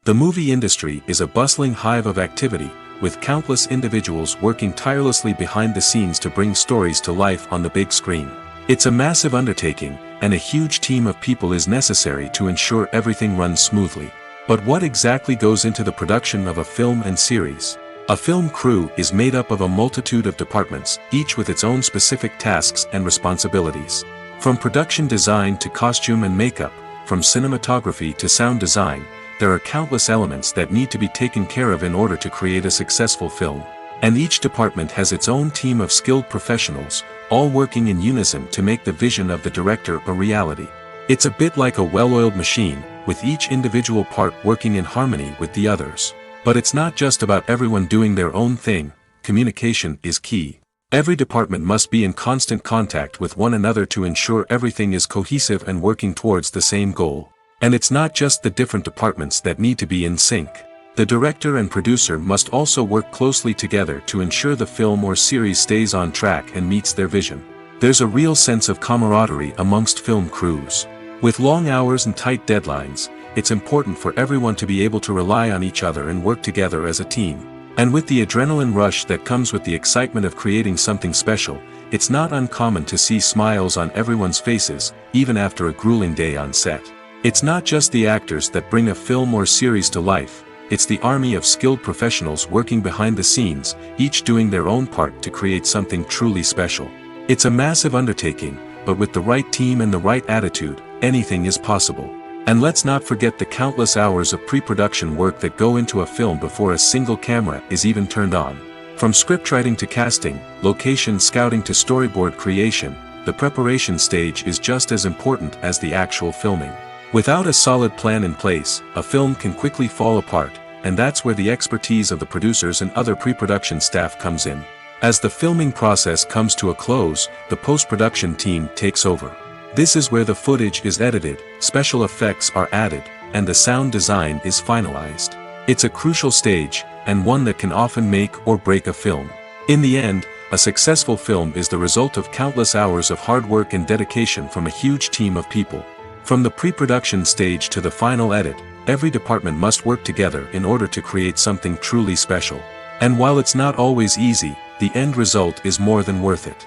The movie industry is a bustling hive of activity, with countless individuals working tirelessly behind the scenes to bring stories to life on the big screen. It's a massive undertaking, and a huge team of people is necessary to ensure everything runs smoothly. But what exactly goes into the production of a film and series? A film crew is made up of a multitude of departments, each with its own specific tasks and responsibilities. From production design to costume and makeup, from cinematography to sound design, there are countless elements that need to be taken care of in order to create a successful film. And each department has its own team of skilled professionals, all working in unison to make the vision of the director a reality. It's a bit like a well-oiled machine, with each individual part working in harmony with the others. But it's not just about everyone doing their own thing. Communication is key. Every department must be in constant contact with one another to ensure everything is cohesive and working towards the same goal. And it's not just the different departments that need to be in sync. The director and producer must also work closely together to ensure the film or series stays on track and meets their vision. There's a real sense of camaraderie amongst film crews. With long hours and tight deadlines, it's important for everyone to be able to rely on each other and work together as a team. And with the adrenaline rush that comes with the excitement of creating something special, it's not uncommon to see smiles on everyone's faces, even after a grueling day on set. It's not just the actors that bring a film or series to life, it's the army of skilled professionals working behind the scenes, each doing their own part to create something truly special. It's a massive undertaking, but with the right team and the right attitude, anything is possible. And let's not forget the countless hours of pre-production work that go into a film before a single camera is even turned on. From scriptwriting to casting, location scouting to storyboard creation, the preparation stage is just as important as the actual filming. Without a solid plan in place, a film can quickly fall apart, and that's where the expertise of the producers and other pre-production staff comes in. As the filming process comes to a close, the post-production team takes over. This is where the footage is edited, special effects are added, and the sound design is finalized. It's a crucial stage, and one that can often make or break a film. In the end, a successful film is the result of countless hours of hard work and dedication from a huge team of people. From the pre-production stage to the final edit, every department must work together in order to create something truly special. And while it's not always easy, the end result is more than worth it.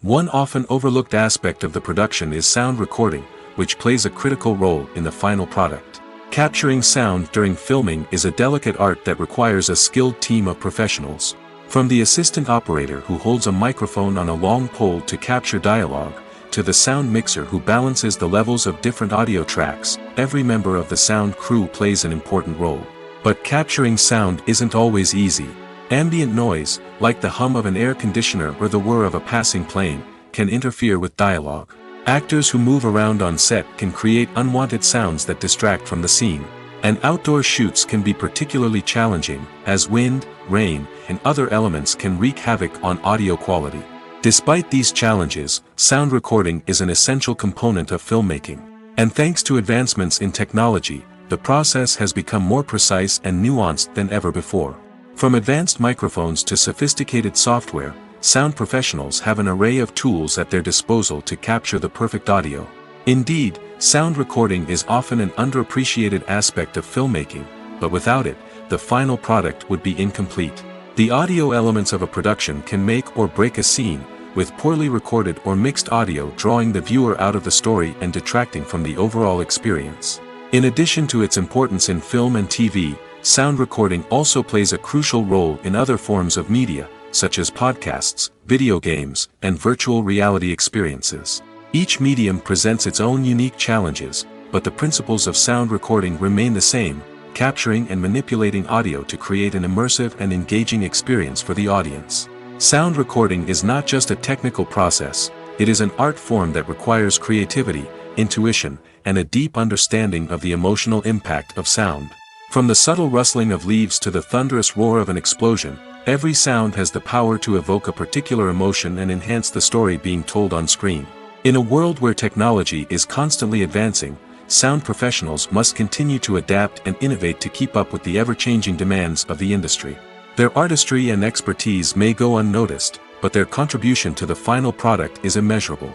One often overlooked aspect of the production is sound recording, which plays a critical role in the final product. Capturing sound during filming is a delicate art that requires a skilled team of professionals. From the assistant operator who holds a microphone on a long pole to capture dialogue, to the sound mixer who balances the levels of different audio tracks, every member of the sound crew plays an important role. But capturing sound isn't always easy. Ambient noise, like the hum of an air conditioner or the whir of a passing plane, can interfere with dialogue. Actors who move around on set can create unwanted sounds that distract from the scene. And outdoor shoots can be particularly challenging, as wind, rain, and other elements can wreak havoc on audio quality. Despite these challenges, sound recording is an essential component of filmmaking. And thanks to advancements in technology, the process has become more precise and nuanced than ever before. From advanced microphones to sophisticated software, sound professionals have an array of tools at their disposal to capture the perfect audio. Indeed, sound recording is often an underappreciated aspect of filmmaking, but without it, the final product would be incomplete. The audio elements of a production can make or break a scene, with poorly recorded or mixed audio drawing the viewer out of the story and detracting from the overall experience. In addition to its importance in film and TV, sound recording also plays a crucial role in other forms of media, such as podcasts, video games, and virtual reality experiences. Each medium presents its own unique challenges, but the principles of sound recording remain the same, capturing and manipulating audio to create an immersive and engaging experience for the audience. Sound recording is not just a technical process, it is an art form that requires creativity, intuition, and a deep understanding of the emotional impact of sound. From the subtle rustling of leaves to the thunderous roar of an explosion, every sound has the power to evoke a particular emotion and enhance the story being told on screen. In a world where technology is constantly advancing, sound professionals must continue to adapt and innovate to keep up with the ever-changing demands of the industry. Their artistry and expertise may go unnoticed, but their contribution to the final product is immeasurable.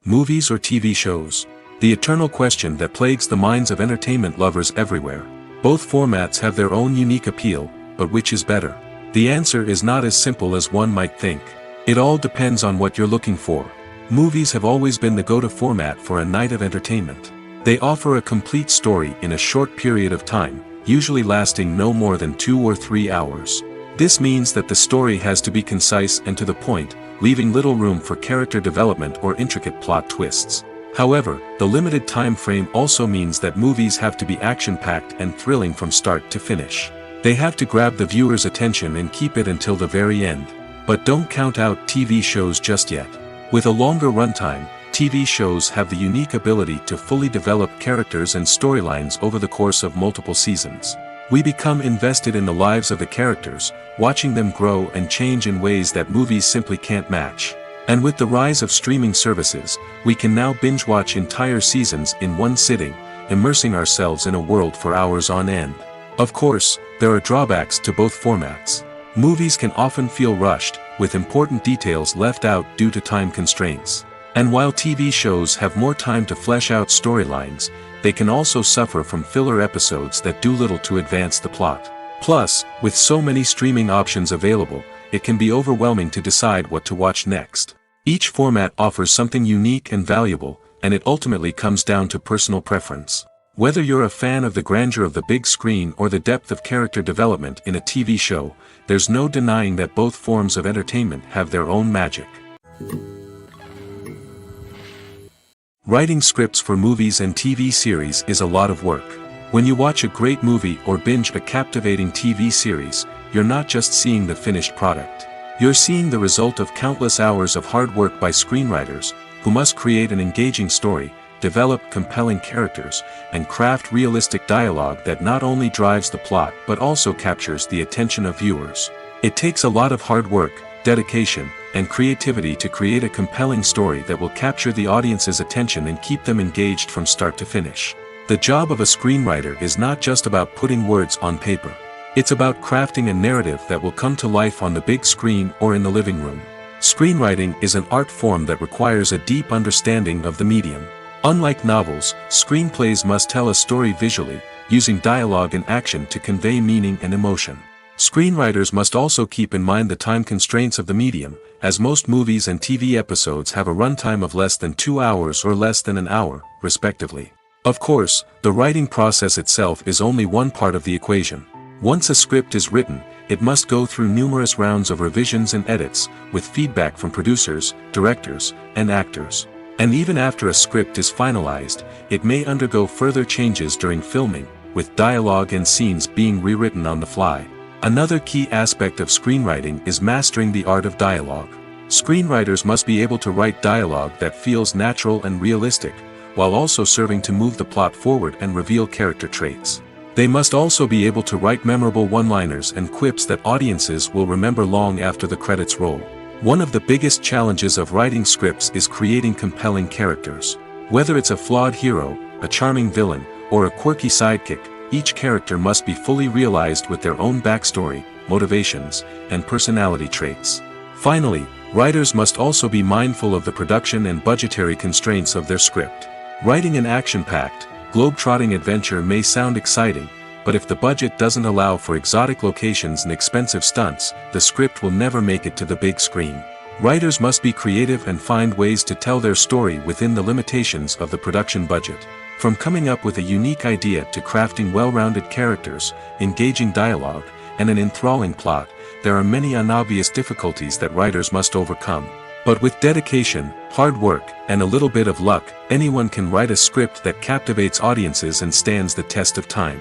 Movies or TV shows? The eternal question that plagues the minds of entertainment lovers everywhere. Both formats have their own unique appeal, but which is better? The answer is not as simple as one might think. It all depends on what you're looking for. Movies have always been the go-to format for a night of entertainment. They offer a complete story in a short period of time, usually lasting no more than 2 or 3 hours. This means that the story has to be concise and to the point, leaving little room for character development or intricate plot twists. However, the limited time frame also means that movies have to be action-packed and thrilling from start to finish. They have to grab the viewer's attention and keep it until the very end. But don't count out TV shows just yet. With a longer runtime, TV shows have the unique ability to fully develop characters and storylines over the course of multiple seasons. We become invested in the lives of the characters, watching them grow and change in ways that movies simply can't match. And with the rise of streaming services, we can now binge-watch entire seasons in one sitting, immersing ourselves in a world for hours on end. Of course, there are drawbacks to both formats. Movies can often feel rushed, with important details left out due to time constraints. And while TV shows have more time to flesh out storylines, they can also suffer from filler episodes that do little to advance the plot. Plus, with so many streaming options available, it can be overwhelming to decide what to watch next. Each format offers something unique and valuable, and it ultimately comes down to personal preference. Whether you're a fan of the grandeur of the big screen or the depth of character development in a TV show, there's no denying that both forms of entertainment have their own magic. Writing scripts for movies and TV series is a lot of work. When you watch a great movie or binge a captivating TV series, you're not just seeing the finished product. You're seeing the result of countless hours of hard work by screenwriters, who must create an engaging story, develop compelling characters, and craft realistic dialogue that not only drives the plot but also captures the attention of viewers. It takes a lot of hard work, dedication, and creativity to create a compelling story that will capture the audience's attention and keep them engaged from start to finish. The job of a screenwriter is not just about putting words on paper. It's about crafting a narrative that will come to life on the big screen or in the living room. Screenwriting is an art form that requires a deep understanding of the medium. Unlike novels, screenplays must tell a story visually, using dialogue and action to convey meaning and emotion. Screenwriters must also keep in mind the time constraints of the medium, as most movies and TV episodes have a runtime of less than 2 hours or less than an hour, respectively. Of course, the writing process itself is only one part of the equation. Once a script is written, it must go through numerous rounds of revisions and edits, with feedback from producers, directors, and actors. And even after a script is finalized, it may undergo further changes during filming, with dialogue and scenes being rewritten on the fly. Another key aspect of screenwriting is mastering the art of dialogue. Screenwriters must be able to write dialogue that feels natural and realistic, while also serving to move the plot forward and reveal character traits. They must also be able to write memorable one-liners and quips that audiences will remember long after the credits roll. One of the biggest challenges of writing scripts is creating compelling characters. Whether it's a flawed hero, a charming villain, or a quirky sidekick, each character must be fully realized with their own backstory, motivations, and personality traits. Finally, writers must also be mindful of the production and budgetary constraints of their script. Writing an action-packed, globe-trotting adventure may sound exciting, but if the budget doesn't allow for exotic locations and expensive stunts, the script will never make it to the big screen. Writers must be creative and find ways to tell their story within the limitations of the production budget. From coming up with a unique idea to crafting well-rounded characters, engaging dialogue, and an enthralling plot, there are many unobvious difficulties that writers must overcome. But with dedication, hard work, and a little bit of luck, anyone can write a script that captivates audiences and stands the test of time.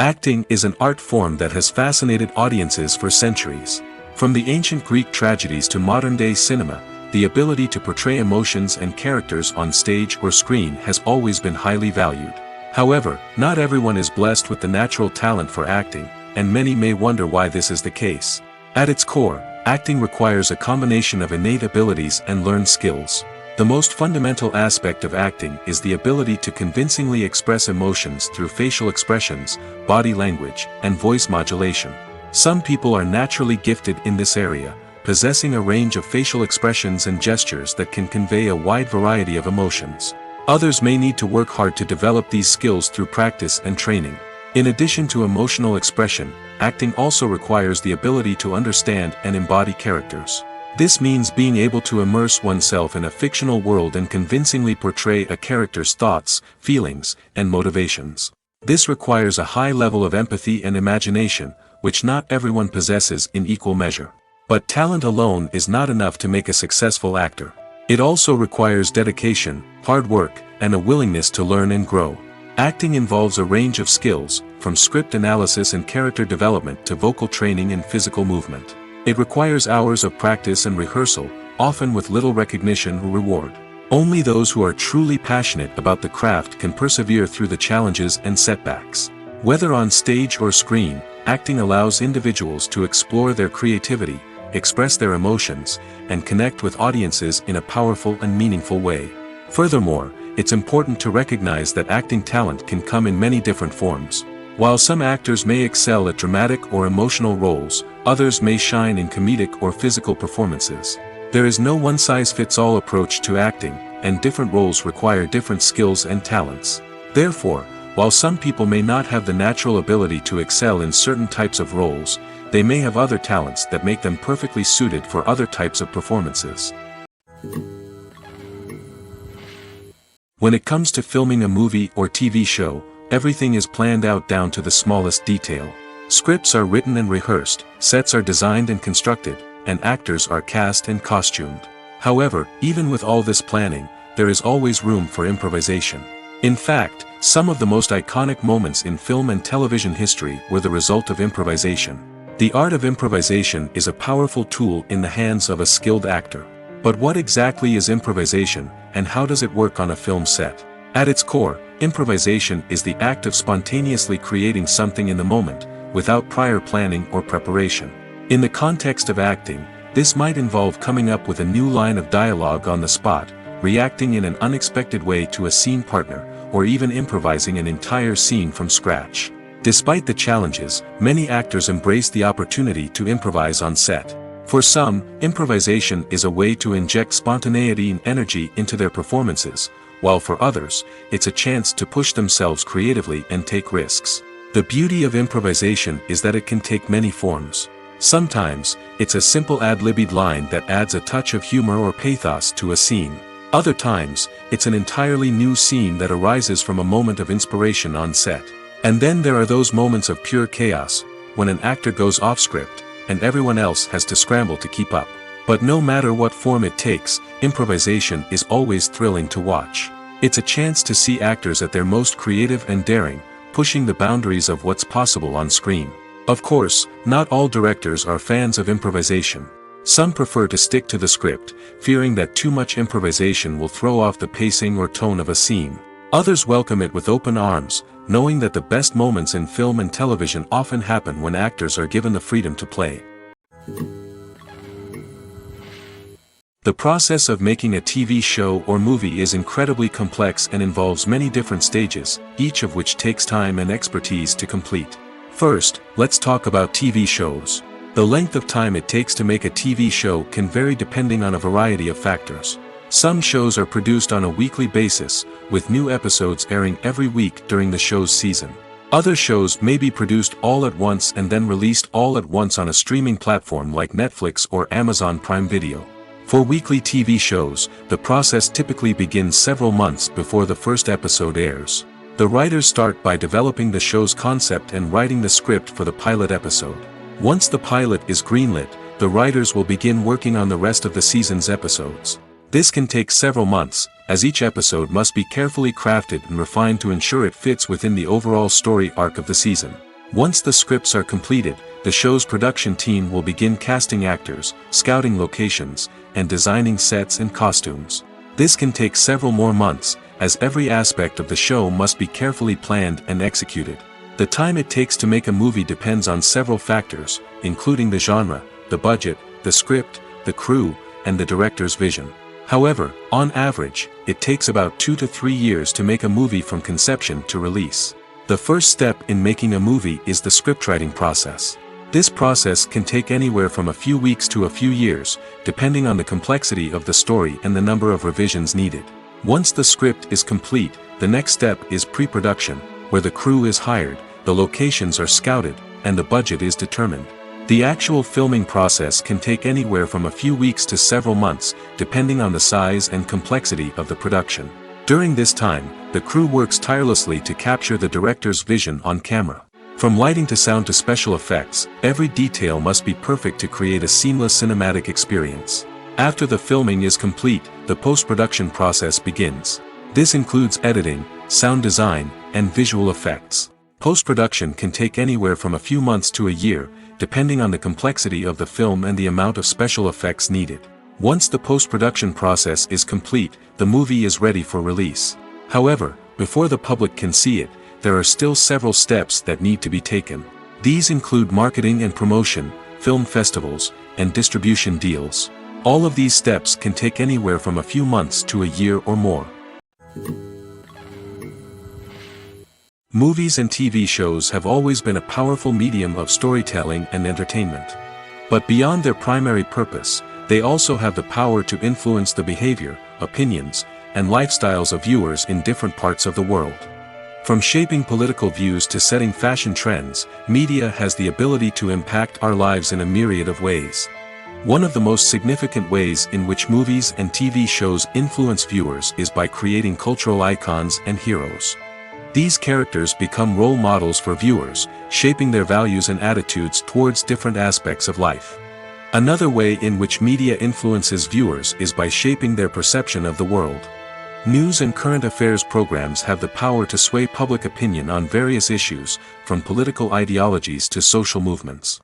Acting is an art form that has fascinated audiences for centuries. From the ancient Greek tragedies to modern-day cinema, the ability to portray emotions and characters on stage or screen has always been highly valued. However, not everyone is blessed with the natural talent for acting, and many may wonder why this is the case. At its core, acting requires a combination of innate abilities and learned skills. The most fundamental aspect of acting is the ability to convincingly express emotions through facial expressions, body language, and voice modulation. Some people are naturally gifted in this area, possessing a range of facial expressions and gestures that can convey a wide variety of emotions. Others may need to work hard to develop these skills through practice and training. In addition to emotional expression, acting also requires the ability to understand and embody characters. This means being able to immerse oneself in a fictional world and convincingly portray a character's thoughts, feelings, and motivations. This requires a high level of empathy and imagination, which not everyone possesses in equal measure. But talent alone is not enough to make a successful actor. It also requires dedication, hard work, and a willingness to learn and grow. Acting involves a range of skills, from script analysis and character development to vocal training and physical movement. It requires hours of practice and rehearsal, often with little recognition or reward. Only those who are truly passionate about the craft can persevere through the challenges and setbacks. Whether on stage or screen, acting allows individuals to explore their creativity, express their emotions, and connect with audiences in a powerful and meaningful way. Furthermore, it's important to recognize that acting talent can come in many different forms. While some actors may excel at dramatic or emotional roles, others may shine in comedic or physical performances. There is no one-size-fits-all approach to acting, and different roles require different skills and talents. Therefore, while some people may not have the natural ability to excel in certain types of roles, they may have other talents that make them perfectly suited for other types of performances. When it comes to filming a movie or TV show, everything is planned out down to the smallest detail. Scripts are written and rehearsed, sets are designed and constructed, and actors are cast and costumed. However, even with all this planning, there is always room for improvisation. In fact, some of the most iconic moments in film and television history were the result of improvisation. The art of improvisation is a powerful tool in the hands of a skilled actor. But what exactly is improvisation, and how does it work on a film set? At its core, improvisation is the act of spontaneously creating something in the moment, without prior planning or preparation. In the context of acting, this might involve coming up with a new line of dialogue on the spot, reacting in an unexpected way to a scene partner, or even improvising an entire scene from scratch. Despite the challenges, many actors embrace the opportunity to improvise on set. For some, improvisation is a way to inject spontaneity and energy into their performances, while for others, it's a chance to push themselves creatively and take risks. The beauty of improvisation is that it can take many forms. Sometimes, it's a simple ad-libbed line that adds a touch of humor or pathos to a scene. Other times, it's an entirely new scene that arises from a moment of inspiration on set. And then there are those moments of pure chaos, when an actor goes off script, and everyone else has to scramble to keep up. But no matter what form it takes, improvisation is always thrilling to watch. It's a chance to see actors at their most creative and daring, pushing the boundaries of what's possible on screen. Of course, not all directors are fans of improvisation. Some prefer to stick to the script, fearing that too much improvisation will throw off the pacing or tone of a scene. Others welcome it with open arms, knowing that the best moments in film and television often happen when actors are given the freedom to play. The process of making a TV show or movie is incredibly complex and involves many different stages, each of which takes time and expertise to complete. First, let's talk about TV shows. The length of time it takes to make a TV show can vary depending on a variety of factors. Some shows are produced on a weekly basis, with new episodes airing every week during the show's season. Other shows may be produced all at once and then released all at once on a streaming platform like Netflix or Amazon Prime Video. For weekly TV shows, the process typically begins several months before the first episode airs. The writers start by developing the show's concept and writing the script for the pilot episode. Once the pilot is greenlit, the writers will begin working on the rest of the season's episodes. This can take several months, as each episode must be carefully crafted and refined to ensure it fits within the overall story arc of the season. Once the scripts are completed, the show's production team will begin casting actors, scouting locations, and designing sets and costumes. This can take several more months, as every aspect of the show must be carefully planned and executed. The time it takes to make a movie depends on several factors, including the genre, the budget, the script, the crew, and the director's vision. However, on average, it takes about 2 to 3 years to make a movie from conception to release. The first step in making a movie is the scriptwriting process. This process can take anywhere from a few weeks to a few years, depending on the complexity of the story and the number of revisions needed. Once the script is complete, the next step is pre-production, where the crew is hired, the locations are scouted, and the budget is determined. The actual filming process can take anywhere from a few weeks to several months, depending on the size and complexity of the production. During this time, the crew works tirelessly to capture the director's vision on camera. From lighting to sound to special effects, every detail must be perfect to create a seamless cinematic experience. After the filming is complete, the post-production process begins. This includes editing, sound design, and visual effects. Post-production can take anywhere from a few months to a year, depending on the complexity of the film and the amount of special effects needed. Once the post-production process is complete, the movie is ready for release. However, before the public can see it, there are still several steps that need to be taken. These include marketing and promotion, film festivals, and distribution deals. All of these steps can take anywhere from a few months to a year or more. Movies and TV shows have always been a powerful medium of storytelling and entertainment. But beyond their primary purpose, they also have the power to influence the behavior, opinions, and lifestyles of viewers in different parts of the world. From shaping political views to setting fashion trends, media has the ability to impact our lives in a myriad of ways. One of the most significant ways in which movies and TV shows influence viewers is by creating cultural icons and heroes. These characters become role models for viewers, shaping their values and attitudes towards different aspects of life. Another way in which media influences viewers is by shaping their perception of the world. News and current affairs programs have the power to sway public opinion on various issues, from political ideologies to social movements.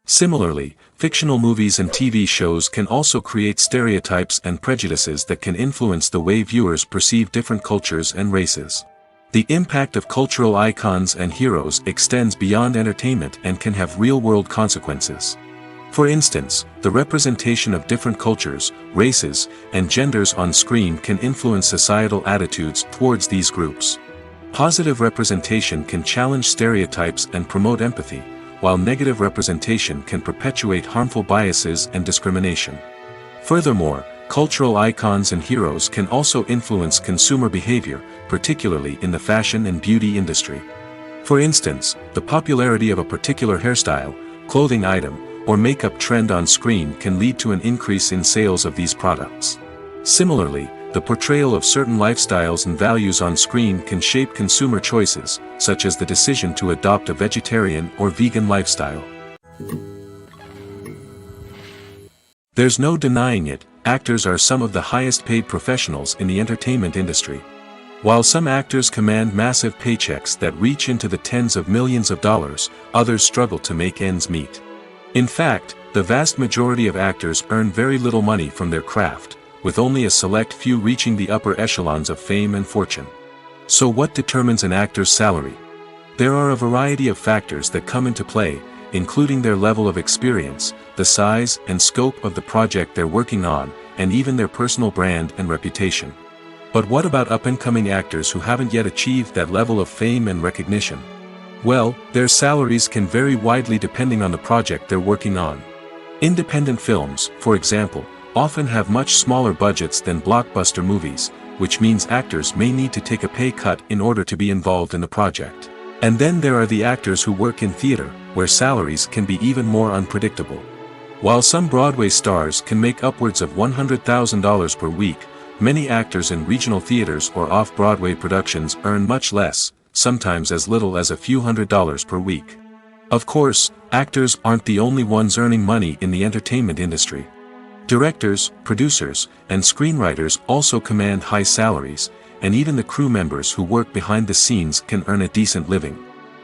Similarly, fictional movies and TV shows can also create stereotypes and prejudices that can influence the way viewers perceive different cultures and races. The impact of cultural icons and heroes extends beyond entertainment and can have real-world consequences. For instance, the representation of different cultures, races, and genders on screen can influence societal attitudes towards these groups. Positive representation can challenge stereotypes and promote empathy, while negative representation can perpetuate harmful biases and discrimination. Furthermore, cultural icons and heroes can also influence consumer behavior, particularly in the fashion and beauty industry. For instance, the popularity of a particular hairstyle, clothing item, or makeup trend on screen can lead to an increase in sales of these products. Similarly, the portrayal of certain lifestyles and values on screen can shape consumer choices, such as the decision to adopt a vegetarian or vegan lifestyle. There's no denying it, actors are some of the highest paid professionals in the entertainment industry. While some actors command massive paychecks that reach into the tens of millions of dollars, others struggle to make ends meet. In fact, the vast majority of actors earn very little money from their craft, with only a select few reaching the upper echelons of fame and fortune. So what determines an actor's salary? There are a variety of factors that come into play, including their level of experience, the size and scope of the project they're working on, and even their personal brand and reputation. But what about up-and-coming actors who haven't yet achieved that level of fame and recognition? Well, their salaries can vary widely depending on the project they're working on. Independent films, for example, often have much smaller budgets than blockbuster movies, which means actors may need to take a pay cut in order to be involved in the project. And then there are the actors who work in theater, where salaries can be even more unpredictable. While some Broadway stars can make upwards of $100,000 per week, many actors in regional theaters or off-Broadway productions earn much less, sometimes as little as a few $100s per week. Of course, actors aren't the only ones earning money in the entertainment industry. Directors, producers, and screenwriters also command high salaries, and even the crew members who work behind the scenes can earn a decent living.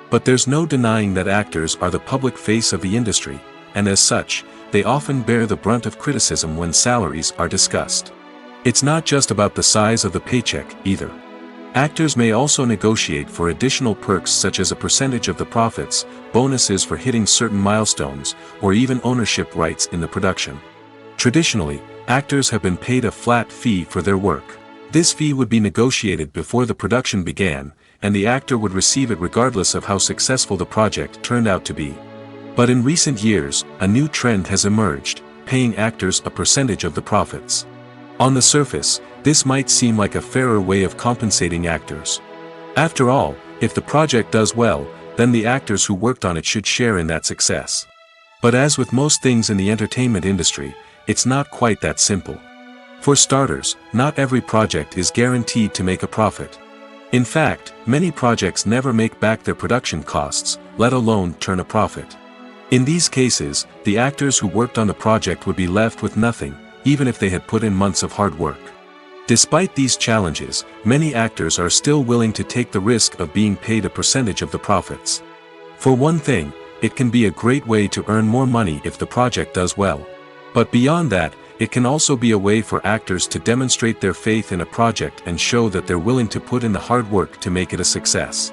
But there's no denying that actors are the public face of the industry, and as such, they often bear the brunt of criticism when salaries are discussed. It's not just about the size of the paycheck, either. Actors may also negotiate for additional perks such as a percentage of the profits, bonuses for hitting certain milestones, or even ownership rights in the production. Traditionally, actors have been paid a flat fee for their work. This fee would be negotiated before the production began, and the actor would receive it regardless of how successful the project turned out to be. But in recent years, a new trend has emerged, paying actors a percentage of the profits. On the surface, this might seem like a fairer way of compensating actors. After all, if the project does well, then the actors who worked on it should share in that success. But as with most things in the entertainment industry, it's not quite that simple. For starters, not every project is guaranteed to make a profit. In fact, many projects never make back their production costs, let alone turn a profit. In these cases, the actors who worked on the project would be left with nothing, even if they had put in months of hard work. Despite these challenges, many actors are still willing to take the risk of being paid a percentage of the profits. For one thing, it can be a great way to earn more money if the project does well. But beyond that, it can also be a way for actors to demonstrate their faith in a project and show that they're willing to put in the hard work to make it a success.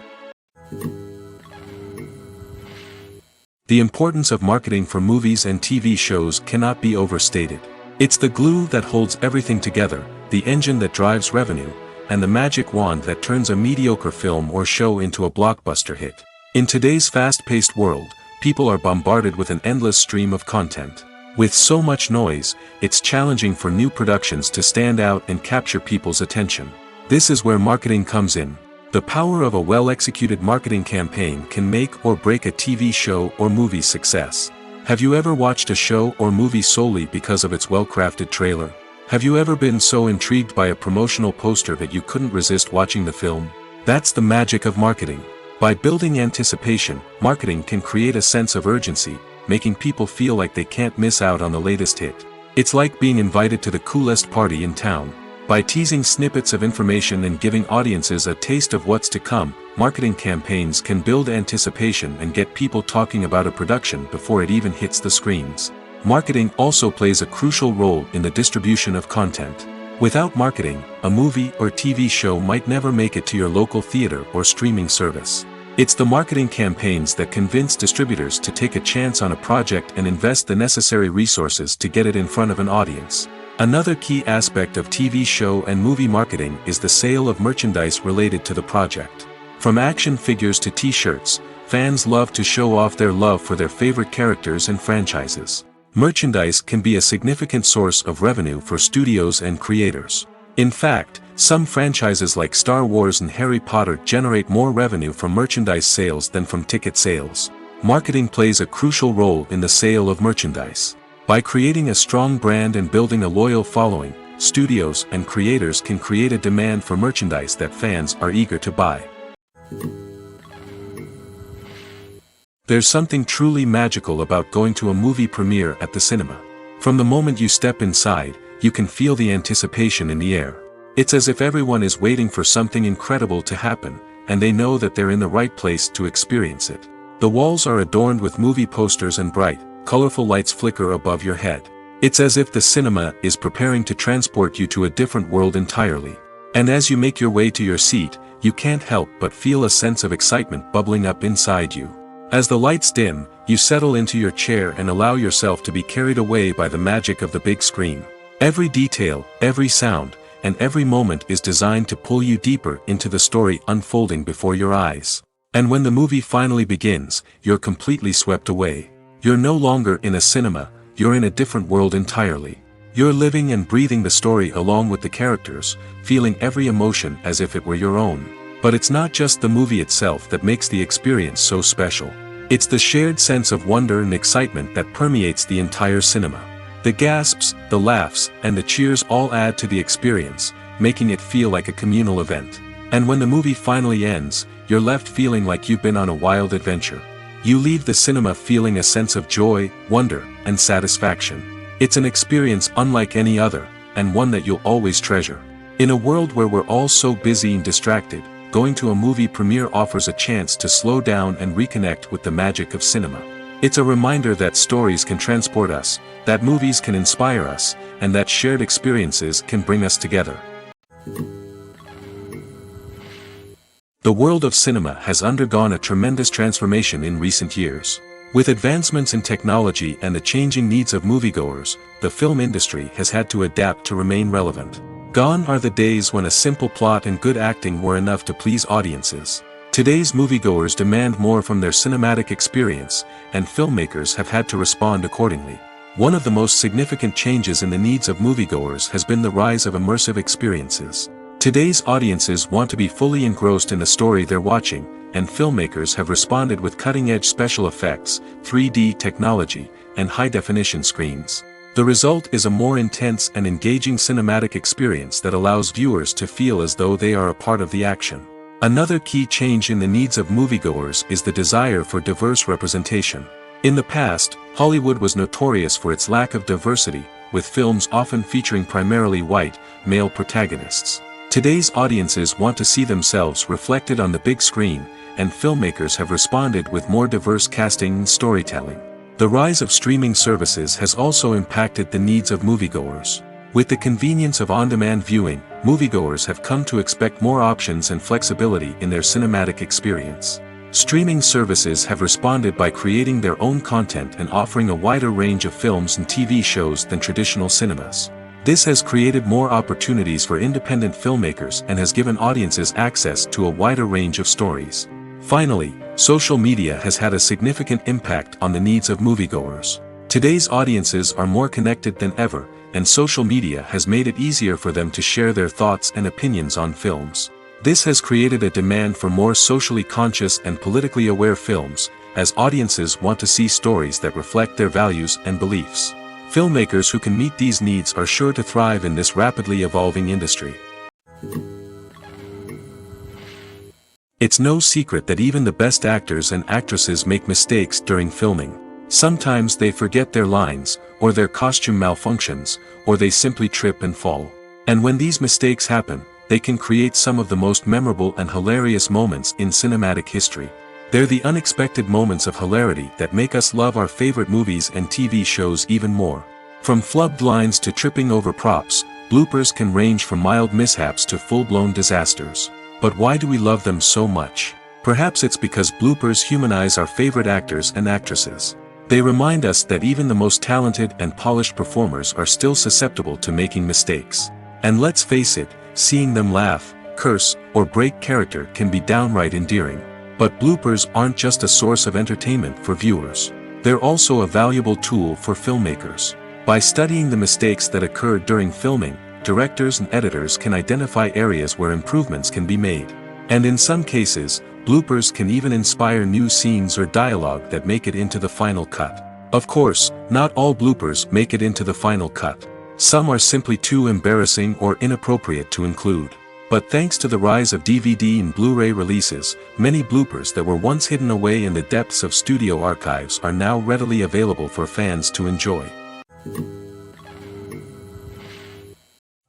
The importance of marketing for movies and TV shows cannot be overstated. It's the glue that holds everything together, the engine that drives revenue, and the magic wand that turns a mediocre film or show into a blockbuster hit. In today's fast-paced world, people are bombarded with an endless stream of content. With so much noise, it's challenging for new productions to stand out and capture people's attention. This is where marketing comes in. The power of a well-executed marketing campaign can make or break a TV show or movie's success. Have you ever watched a show or movie solely because of its well-crafted trailer? Have you ever been so intrigued by a promotional poster that you couldn't resist watching the film? That's the magic of marketing. By building anticipation, marketing can create a sense of urgency, making people feel like they can't miss out on the latest hit. It's like being invited to the coolest party in town. By teasing snippets of information and giving audiences a taste of what's to come, marketing campaigns can build anticipation and get people talking about a production before it even hits the screens. Marketing also plays a crucial role in the distribution of content. Without marketing, a movie or TV show might never make it to your local theater or streaming service. It's the marketing campaigns that convince distributors to take a chance on a project and invest the necessary resources to get it in front of an audience. Another key aspect of TV show and movie marketing is the sale of merchandise related to the project. From action figures to t-shirts, fans love to show off their love for their favorite characters and franchises. Merchandise can be a significant source of revenue for studios and creators. In fact, some franchises like Star Wars and Harry Potter generate more revenue from merchandise sales than from ticket sales. Marketing plays a crucial role in the sale of merchandise. By creating a strong brand and building a loyal following, studios and creators can create a demand for merchandise that fans are eager to buy. There's something truly magical about going to a movie premiere at the cinema. From the moment you step inside, you can feel the anticipation in the air. It's as if everyone is waiting for something incredible to happen, and they know that they're in the right place to experience it. The walls are adorned with movie posters and bright, colorful lights flicker above your head. It's as if the cinema is preparing to transport you to a different world entirely. And as you make your way to your seat, you can't help but feel a sense of excitement bubbling up inside you. As the lights dim, you settle into your chair and allow yourself to be carried away by the magic of the big screen. Every detail, every sound, and every moment is designed to pull you deeper into the story unfolding before your eyes. And when the movie finally begins, you're completely swept away. You're no longer in a cinema, you're in a different world entirely. You're living and breathing the story along with the characters, feeling every emotion as if it were your own. But it's not just the movie itself that makes the experience so special. It's the shared sense of wonder and excitement that permeates the entire cinema. The gasps, the laughs, and the cheers all add to the experience, making it feel like a communal event. And when the movie finally ends, you're left feeling like you've been on a wild adventure. You leave the cinema feeling a sense of joy, wonder, and satisfaction. It's an experience unlike any other, and one that you'll always treasure. In a world where we're all so busy and distracted, going to a movie premiere offers a chance to slow down and reconnect with the magic of cinema. It's a reminder that stories can transport us, that movies can inspire us, and that shared experiences can bring us together. The world of cinema has undergone a tremendous transformation in recent years. With advancements in technology and the changing needs of moviegoers, the film industry has had to adapt to remain relevant. Gone are the days when a simple plot and good acting were enough to please audiences. Today's moviegoers demand more from their cinematic experience, and filmmakers have had to respond accordingly. One of the most significant changes in the needs of moviegoers has been the rise of immersive experiences. Today's audiences want to be fully engrossed in the story they're watching, and filmmakers have responded with cutting-edge special effects, 3D technology, and high-definition screens. The result is a more intense and engaging cinematic experience that allows viewers to feel as though they are a part of the action. Another key change in the needs of moviegoers is the desire for diverse representation. In the past, Hollywood was notorious for its lack of diversity, with films often featuring primarily white, male protagonists. Today's audiences want to see themselves reflected on the big screen, and filmmakers have responded with more diverse casting and storytelling. The rise of streaming services has also impacted the needs of moviegoers. With the convenience of on-demand viewing, moviegoers have come to expect more options and flexibility in their cinematic experience. Streaming services have responded by creating their own content and offering a wider range of films and TV shows than traditional cinemas. This has created more opportunities for independent filmmakers and has given audiences access to a wider range of stories. Finally, social media has had a significant impact on the needs of moviegoers. Today's audiences are more connected than ever, and social media has made it easier for them to share their thoughts and opinions on films. This has created a demand for more socially conscious and politically aware films, as audiences want to see stories that reflect their values and beliefs. Filmmakers who can meet these needs are sure to thrive in this rapidly evolving industry. It's no secret that even the best actors and actresses make mistakes during filming. Sometimes they forget their lines, or their costume malfunctions, or they simply trip and fall. And when these mistakes happen, they can create some of the most memorable and hilarious moments in cinematic history. They're the unexpected moments of hilarity that make us love our favorite movies and TV shows even more. From flubbed lines to tripping over props, bloopers can range from mild mishaps to full-blown disasters. But why do we love them so much? Perhaps it's because bloopers humanize our favorite actors and actresses. They remind us that even the most talented and polished performers are still susceptible to making mistakes. And let's face it, seeing them laugh, curse, or break character can be downright endearing. But bloopers aren't just a source of entertainment for viewers. They're also a valuable tool for filmmakers. By studying the mistakes that occurred during filming, directors and editors can identify areas where improvements can be made. And in some cases, bloopers can even inspire new scenes or dialogue that make it into the final cut. Of course, not all bloopers make it into the final cut. Some are simply too embarrassing or inappropriate to include. But thanks to the rise of DVD and Blu-ray releases, many bloopers that were once hidden away in the depths of studio archives are now readily available for fans to enjoy.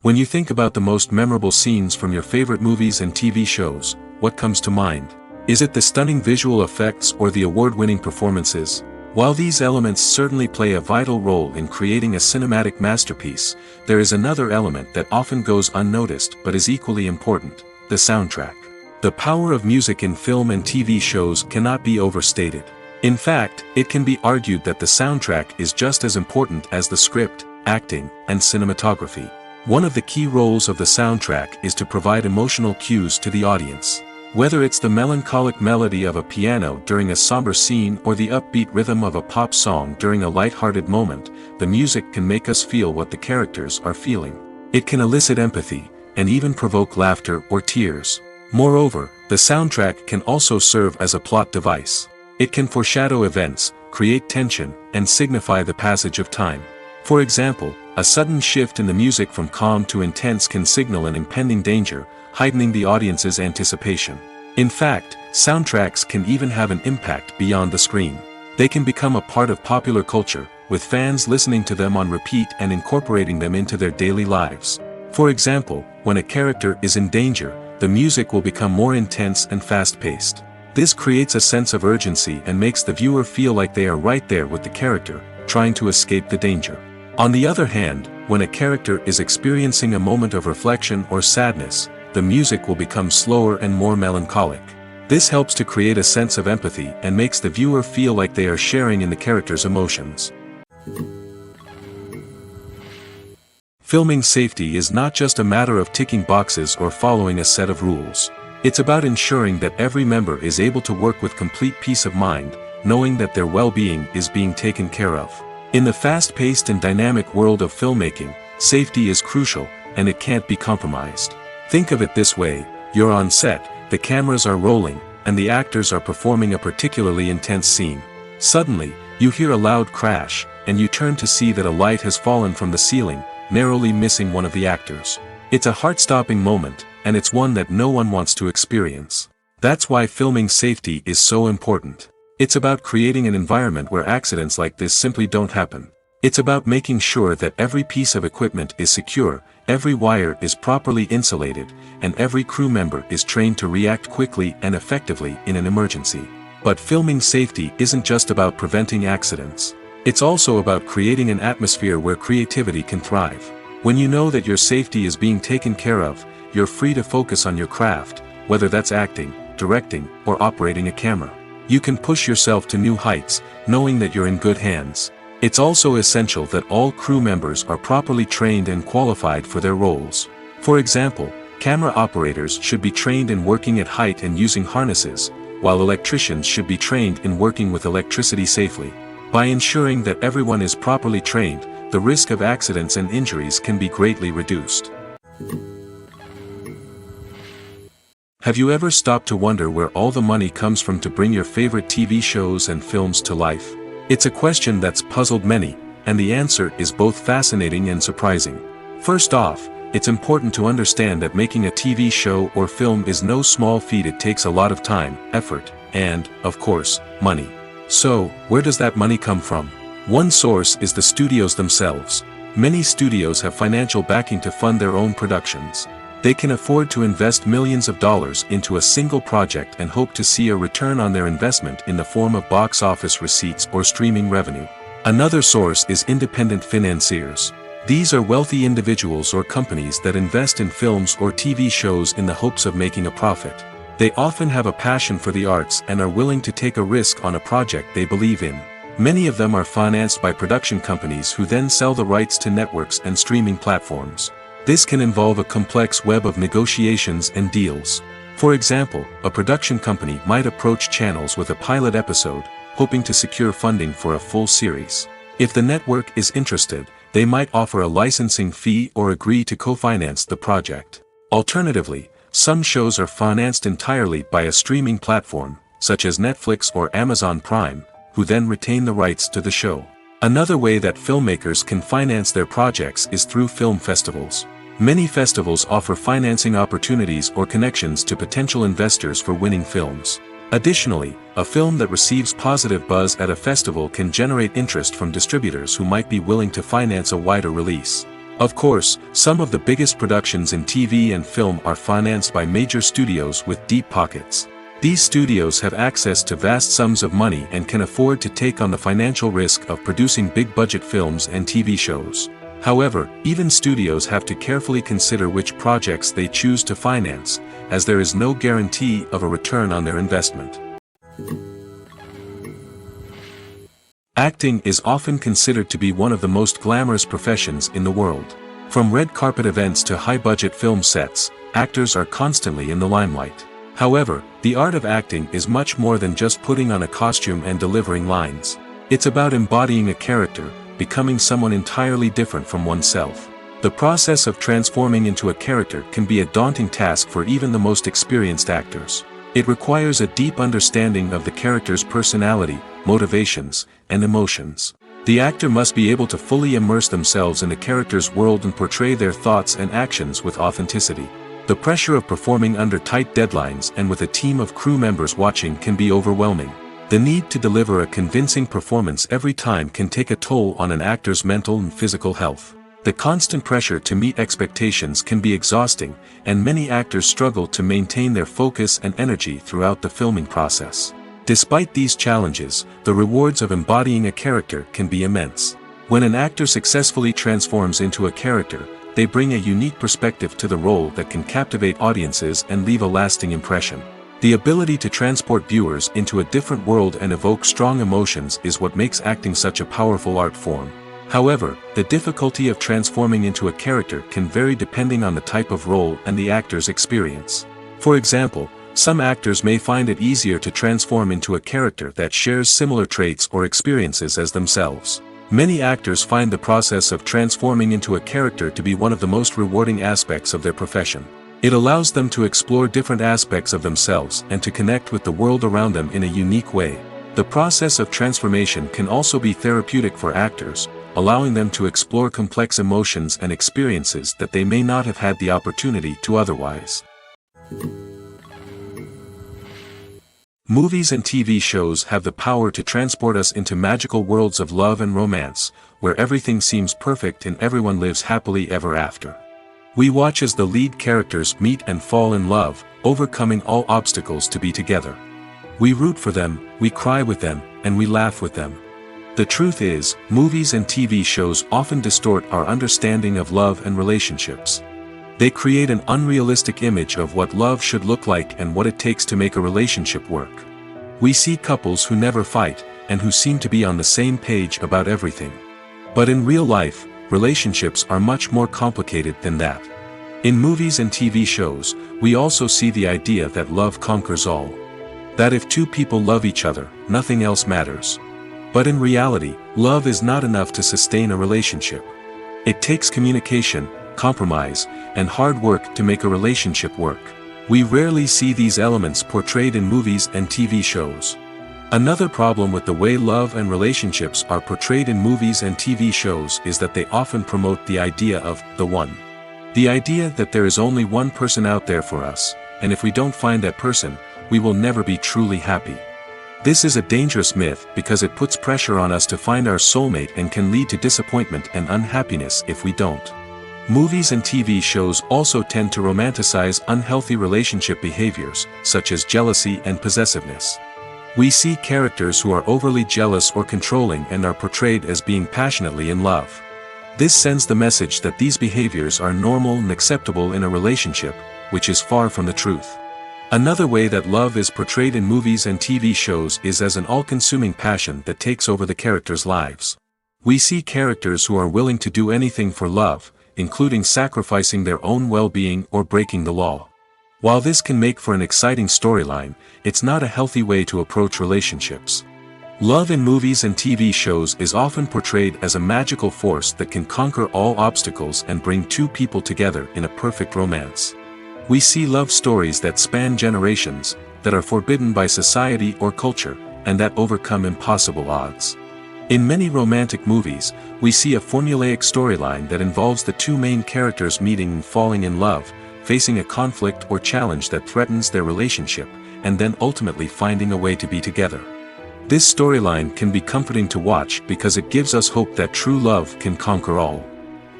When you think about the most memorable scenes from your favorite movies and TV shows, what comes to mind? Is it the stunning visual effects or the award-winning performances? While these elements certainly play a vital role in creating a cinematic masterpiece, there is another element that often goes unnoticed but is equally important: the soundtrack. The power of music in film and TV shows cannot be overstated. In fact, it can be argued that the soundtrack is just as important as the script, acting, and cinematography. One of the key roles of the soundtrack is to provide emotional cues to the audience. Whether it's the melancholic melody of a piano during a somber scene or the upbeat rhythm of a pop song during a light-hearted moment, the music can make us feel what the characters are feeling. It can elicit empathy, and even provoke laughter or tears. Moreover, the soundtrack can also serve as a plot device. It can foreshadow events, create tension, and signify the passage of time. For example, a sudden shift in the music from calm to intense can signal an impending danger, heightening the audience's anticipation. In fact, soundtracks can even have an impact beyond the screen. They can become a part of popular culture, with fans listening to them on repeat and incorporating them into their daily lives. For example, when a character is in danger, the music will become more intense and fast-paced. This creates a sense of urgency and makes the viewer feel like they are right there with the character, trying to escape the danger. On the other hand, when a character is experiencing a moment of reflection or sadness, the music will become slower and more melancholic. This helps to create a sense of empathy and makes the viewer feel like they are sharing in the character's emotions. Filming safety is not just a matter of ticking boxes or following a set of rules. It's about ensuring that every member is able to work with complete peace of mind, knowing that their well-being is being taken care of. In the fast-paced and dynamic world of filmmaking, safety is crucial, and it can't be compromised. Think of it this way: you're on set, the cameras are rolling, and the actors are performing a particularly intense scene. Suddenly, you hear a loud crash, and you turn to see that a light has fallen from the ceiling, narrowly missing one of the actors. It's a heart-stopping moment, and it's one that no one wants to experience. That's why filming safety is so important. It's about creating an environment where accidents like this simply don't happen. It's about making sure that every piece of equipment is secure, every wire is properly insulated, and every crew member is trained to react quickly and effectively in an emergency. But filming safety isn't just about preventing accidents. It's also about creating an atmosphere where creativity can thrive. When you know that your safety is being taken care of, you're free to focus on your craft, whether that's acting, directing, or operating a camera. You can push yourself to new heights, knowing that you're in good hands. It's also essential that all crew members are properly trained and qualified for their roles. For example, camera operators should be trained in working at height and using harnesses, while electricians should be trained in working with electricity safely. By ensuring that everyone is properly trained, the risk of accidents and injuries can be greatly reduced. Have you ever stopped to wonder where all the money comes from to bring your favorite TV shows and films to life? It's a question that's puzzled many, and the answer is both fascinating and surprising. First off, it's important to understand that making a TV show or film is no small feat. It takes a lot of time, effort, and, of course, money. So, where does that money come from? One source is the studios themselves. Many studios have financial backing to fund their own productions. They can afford to invest millions of dollars into a single project and hope to see a return on their investment in the form of box office receipts or streaming revenue. Another source is independent financiers. These are wealthy individuals or companies that invest in films or TV shows in the hopes of making a profit. They often have a passion for the arts and are willing to take a risk on a project they believe in. Many of them are financed by production companies who then sell the rights to networks and streaming platforms. This can involve a complex web of negotiations and deals. For example, a production company might approach channels with a pilot episode, hoping to secure funding for a full series. If the network is interested, they might offer a licensing fee or agree to co-finance the project. Alternatively, some shows are financed entirely by a streaming platform, such as Netflix or Amazon Prime, who then retain the rights to the show. Another way that filmmakers can finance their projects is through film festivals. Many festivals offer financing opportunities or connections to potential investors for winning films. Additionally, a film that receives positive buzz at a festival can generate interest from distributors who might be willing to finance a wider release. Of course, some of the biggest productions in TV and film are financed by major studios with deep pockets. These studios have access to vast sums of money and can afford to take on the financial risk of producing big-budget films and TV shows. However, even studios have to carefully consider which projects they choose to finance, as there is no guarantee of a return on their investment. Acting is often considered to be one of the most glamorous professions in the world. From red carpet events to high-budget film sets, actors are constantly in the limelight. However, the art of acting is much more than just putting on a costume and delivering lines. It's about embodying a character, becoming someone entirely different from oneself. The process of transforming into a character can be a daunting task for even the most experienced actors. It requires a deep understanding of the character's personality, motivations, and emotions. The actor must be able to fully immerse themselves in the character's world and portray their thoughts and actions with authenticity. The pressure of performing under tight deadlines and with a team of crew members watching can be overwhelming. The need to deliver a convincing performance every time can take a toll on an actor's mental and physical health. The constant pressure to meet expectations can be exhausting, and many actors struggle to maintain their focus and energy throughout the filming process. Despite these challenges, the rewards of embodying a character can be immense. When an actor successfully transforms into a character, they bring a unique perspective to the role that can captivate audiences and leave a lasting impression. The ability to transport viewers into a different world and evoke strong emotions is what makes acting such a powerful art form. However, the difficulty of transforming into a character can vary depending on the type of role and the actor's experience. For example, some actors may find it easier to transform into a character that shares similar traits or experiences as themselves. Many actors find the process of transforming into a character to be one of the most rewarding aspects of their profession. It allows them to explore different aspects of themselves and to connect with the world around them in a unique way. The process of transformation can also be therapeutic for actors, allowing them to explore complex emotions and experiences that they may not have had the opportunity to otherwise. Movies and TV shows have the power to transport us into magical worlds of love and romance, where everything seems perfect and everyone lives happily ever after. We watch as the lead characters meet and fall in love, overcoming all obstacles to be together. We root for them, we cry with them, and we laugh with them. The truth is, movies and TV shows often distort our understanding of love and relationships. They create an unrealistic image of what love should look like and what it takes to make a relationship work. We see couples who never fight, and who seem to be on the same page about everything. But in real life, relationships are much more complicated than that. In movies and TV shows, we also see the idea that love conquers all. That if two people love each other, nothing else matters. But in reality, love is not enough to sustain a relationship. It takes communication, compromise, and hard work to make a relationship work. We rarely see these elements portrayed in movies and TV shows. Another problem with the way love and relationships are portrayed in movies and TV shows is that they often promote the idea of the one. The idea that there is only one person out there for us, and if we don't find that person, we will never be truly happy. This is a dangerous myth because it puts pressure on us to find our soulmate and can lead to disappointment and unhappiness if we don't. Movies and TV shows also tend to romanticize unhealthy relationship behaviors, such as jealousy and possessiveness. We see characters who are overly jealous or controlling and are portrayed as being passionately in love. This sends the message that these behaviors are normal and acceptable in a relationship, which is far from the truth. Another way that love is portrayed in movies and TV shows is as an all-consuming passion that takes over the characters' lives. We see characters who are willing to do anything for love, including sacrificing their own well-being or breaking the law. While this can make for an exciting storyline, it's not a healthy way to approach relationships. Love in movies and TV shows is often portrayed as a magical force that can conquer all obstacles and bring two people together in a perfect romance. We see love stories that span generations, that are forbidden by society or culture, and that overcome impossible odds. In many romantic movies, we see a formulaic storyline that involves the two main characters meeting and falling in love, facing a conflict or challenge that threatens their relationship, and then ultimately finding a way to be together. This storyline can be comforting to watch because it gives us hope that true love can conquer all.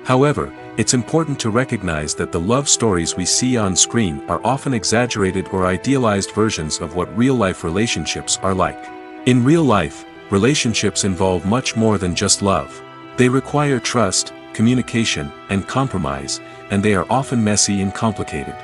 However, it's important to recognize that the love stories we see on screen are often exaggerated or idealized versions of what real-life relationships are like. In real life, relationships involve much more than just love. They require trust, communication, and compromise, and they are often messy and complicated.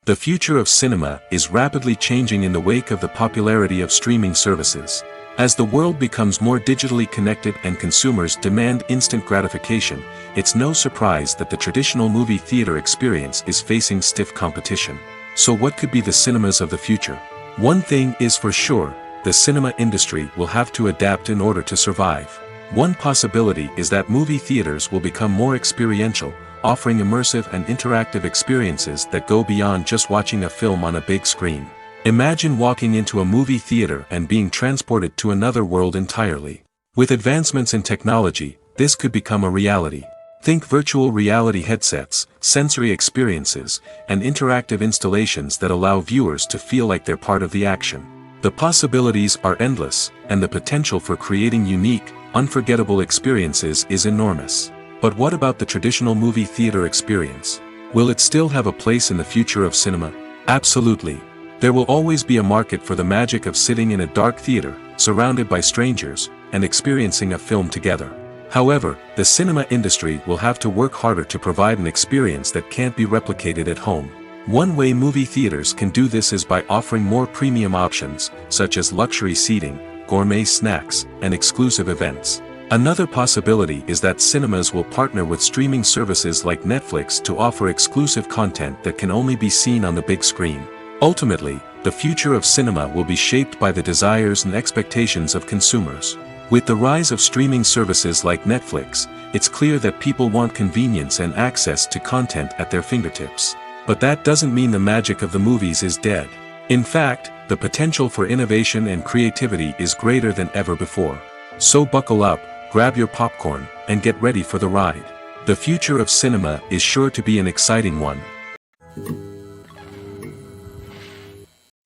The future of cinema is rapidly changing in the wake of the popularity of streaming services. As the world becomes more digitally connected and consumers demand instant gratification, it's no surprise that the traditional movie theater experience is facing stiff competition. So what could be the cinemas of the future? One thing is for sure, the cinema industry will have to adapt in order to survive. One possibility is that movie theaters will become more experiential, offering immersive and interactive experiences that go beyond just watching a film on a big screen. Imagine walking into a movie theater and being transported to another world entirely. With advancements in technology, this could become a reality. Think virtual reality headsets, sensory experiences, and interactive installations that allow viewers to feel like they're part of the action. The possibilities are endless, and the potential for creating unique, unforgettable experiences is enormous. But what about the traditional movie theater experience? Will it still have a place in the future of cinema? Absolutely. There will always be a market for the magic of sitting in a dark theater, surrounded by strangers, and experiencing a film together. However, the cinema industry will have to work harder to provide an experience that can't be replicated at home. One way movie theaters can do this is by offering more premium options, such as luxury seating, gourmet snacks, and exclusive events. Another possibility is that cinemas will partner with streaming services like Netflix to offer exclusive content that can only be seen on the big screen. Ultimately, the future of cinema will be shaped by the desires and expectations of consumers. With the rise of streaming services like Netflix, it's clear that people want convenience and access to content at their fingertips. But that doesn't mean the magic of the movies is dead. In fact, the potential for innovation and creativity is greater than ever before. So buckle up, grab your popcorn, and get ready for the ride. The future of cinema is sure to be an exciting one.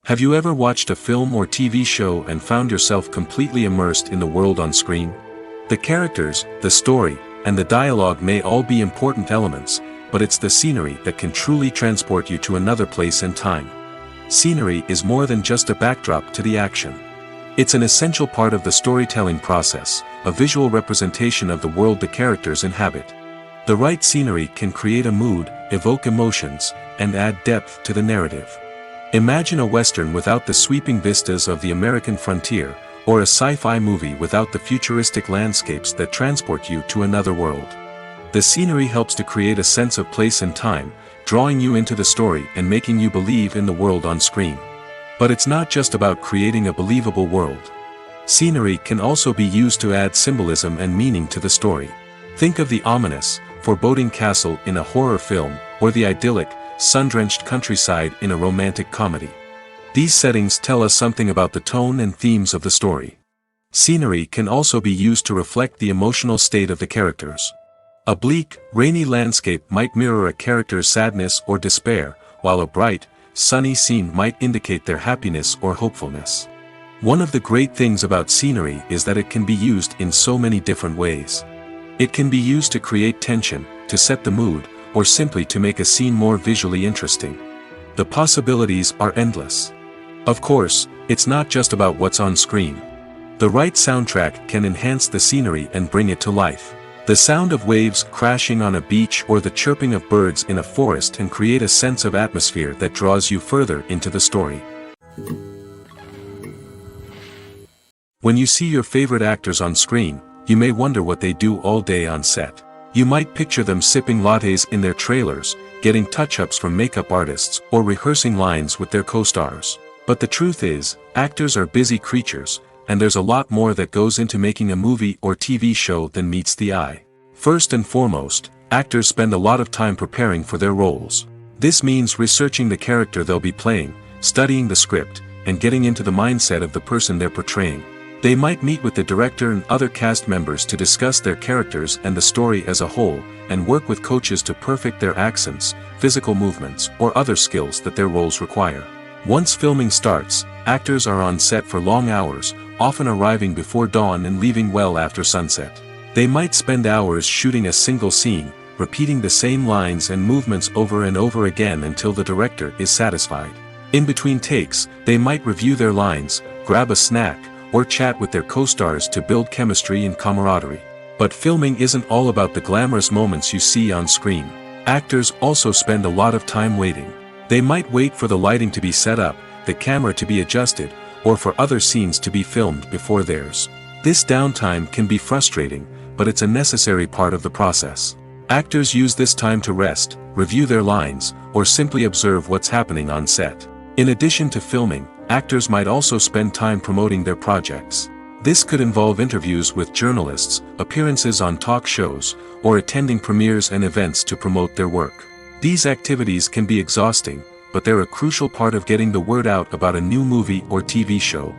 Have you ever watched a film or TV show and found yourself completely immersed in the world on screen? The characters, the story, and the dialogue may all be important elements, but it's the scenery that can truly transport you to another place and time. Scenery is more than just a backdrop to the action. It's an essential part of the storytelling process, a visual representation of the world the characters inhabit. The right scenery can create a mood, evoke emotions, and add depth to the narrative. Imagine a Western without the sweeping vistas of the American frontier, or a sci-fi movie without the futuristic landscapes that transport you to another world. The scenery helps to create a sense of place and time, drawing you into the story and making you believe in the world on screen. But it's not just about creating a believable world. Scenery can also be used to add symbolism and meaning to the story. Think of the ominous, foreboding castle in a horror film, or the idyllic, sun-drenched countryside in a romantic comedy. These settings tell us something about the tone and themes of the story. Scenery can also be used to reflect the emotional state of the characters. A bleak, rainy landscape might mirror a character's sadness or despair, while a bright, sunny scene might indicate their happiness or hopefulness. One of the great things about scenery is that it can be used in so many different ways. It can be used to create tension, to set the mood, or simply to make a scene more visually interesting. The possibilities are endless. Of course, it's not just about what's on screen. The right soundtrack can enhance the scenery and bring it to life. The sound of waves crashing on a beach or the chirping of birds in a forest can create a sense of atmosphere that draws you further into the story. When you see your favorite actors on screen, you may wonder what they do all day on set. You might picture them sipping lattes in their trailers, getting touch-ups from makeup artists, or rehearsing lines with their co-stars. But the truth is, actors are busy creatures, and there's a lot more that goes into making a movie or TV show than meets the eye. First and foremost, actors spend a lot of time preparing for their roles. This means researching the character they'll be playing, studying the script, and getting into the mindset of the person they're portraying. They might meet with the director and other cast members to discuss their characters and the story as a whole, and work with coaches to perfect their accents, physical movements, or other skills that their roles require. Once filming starts, actors are on set for long hours, often arriving before dawn and leaving well after sunset. They might spend hours shooting a single scene, repeating the same lines and movements over and over again until the director is satisfied. In between takes, they might review their lines, grab a snack, or chat with their co-stars to build chemistry and camaraderie. But filming isn't all about the glamorous moments you see on screen. Actors also spend a lot of time waiting. They might wait for the lighting to be set up, the camera to be adjusted, or for other scenes to be filmed before theirs. This downtime can be frustrating, but it's a necessary part of the process. Actors use this time to rest, review their lines, or simply observe what's happening on set. In addition to filming, actors might also spend time promoting their projects. This could involve interviews with journalists, appearances on talk shows, or attending premieres and events to promote their work. These activities can be exhausting, but they're a crucial part of getting the word out about a new movie or TV show.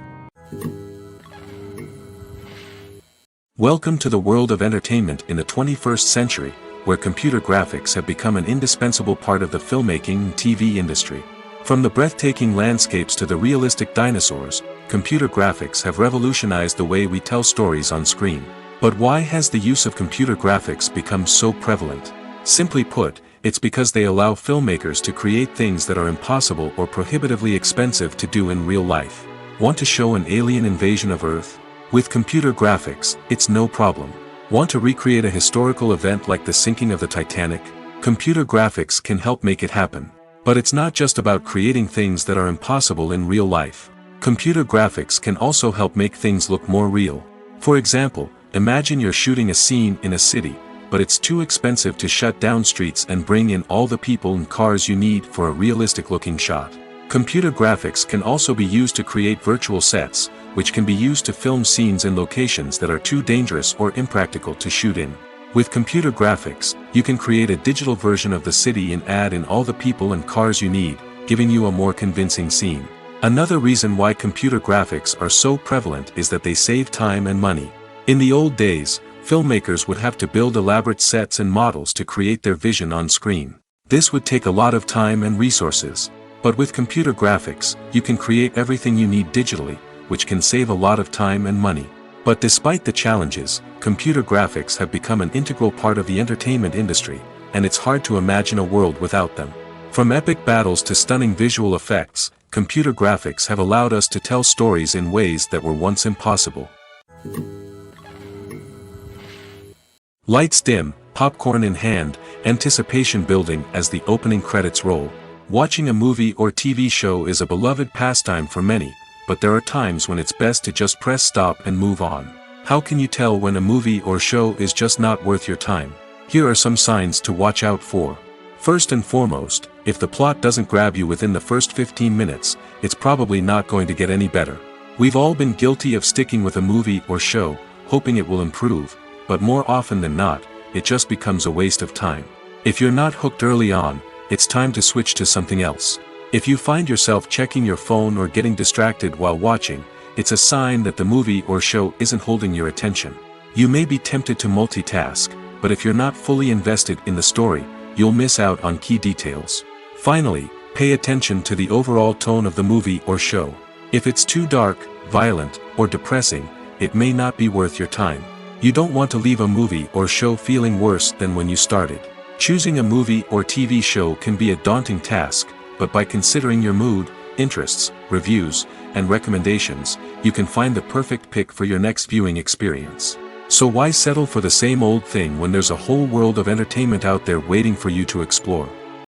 Welcome to the world of entertainment in the 21st century, where computer graphics have become an indispensable part of the filmmaking and TV industry. From the breathtaking landscapes to the realistic dinosaurs, computer graphics have revolutionized the way we tell stories on screen. But why has the use of computer graphics become so prevalent? Simply put, it's because they allow filmmakers to create things that are impossible or prohibitively expensive to do in real life. Want to show an alien invasion of Earth? With computer graphics, it's no problem. Want to recreate a historical event like the sinking of the Titanic? Computer graphics can help make it happen. But it's not just about creating things that are impossible in real life. Computer graphics can also help make things look more real. For example, imagine you're shooting a scene in a city, but it's too expensive to shut down streets and bring in all the people and cars you need for a realistic-looking shot. Computer graphics can also be used to create virtual sets, which can be used to film scenes in locations that are too dangerous or impractical to shoot in. With computer graphics, you can create a digital version of the city and add in all the people and cars you need, giving you a more convincing scene. Another reason why computer graphics are so prevalent is that they save time and money. In the old days, filmmakers would have to build elaborate sets and models to create their vision on screen. This would take a lot of time and resources. But with computer graphics, you can create everything you need digitally, which can save a lot of time and money. But despite the challenges, computer graphics have become an integral part of the entertainment industry, and it's hard to imagine a world without them. From epic battles to stunning visual effects, computer graphics have allowed us to tell stories in ways that were once impossible. Lights dim, popcorn in hand, anticipation building as the opening credits roll. Watching a movie or TV show is a beloved pastime for many, but there are times when it's best to just press stop and move on. How can you tell when a movie or show is just not worth your time? Here are some signs to watch out for. First and foremost, if the plot doesn't grab you within the first 15 minutes, it's probably not going to get any better. We've all been guilty of sticking with a movie or show, hoping it will improve, but more often than not, it just becomes a waste of time. If you're not hooked early on, it's time to switch to something else. If you find yourself checking your phone or getting distracted while watching, it's a sign that the movie or show isn't holding your attention. You may be tempted to multitask, but if you're not fully invested in the story, you'll miss out on key details. Finally, pay attention to the overall tone of the movie or show. If it's too dark, violent, or depressing, it may not be worth your time. You don't want to leave a movie or show feeling worse than when you started. Choosing a movie or TV show can be a daunting task, but by considering your mood, interests, reviews, and recommendations, you can find the perfect pick for your next viewing experience. So why settle for the same old thing when there's a whole world of entertainment out there waiting for you to explore?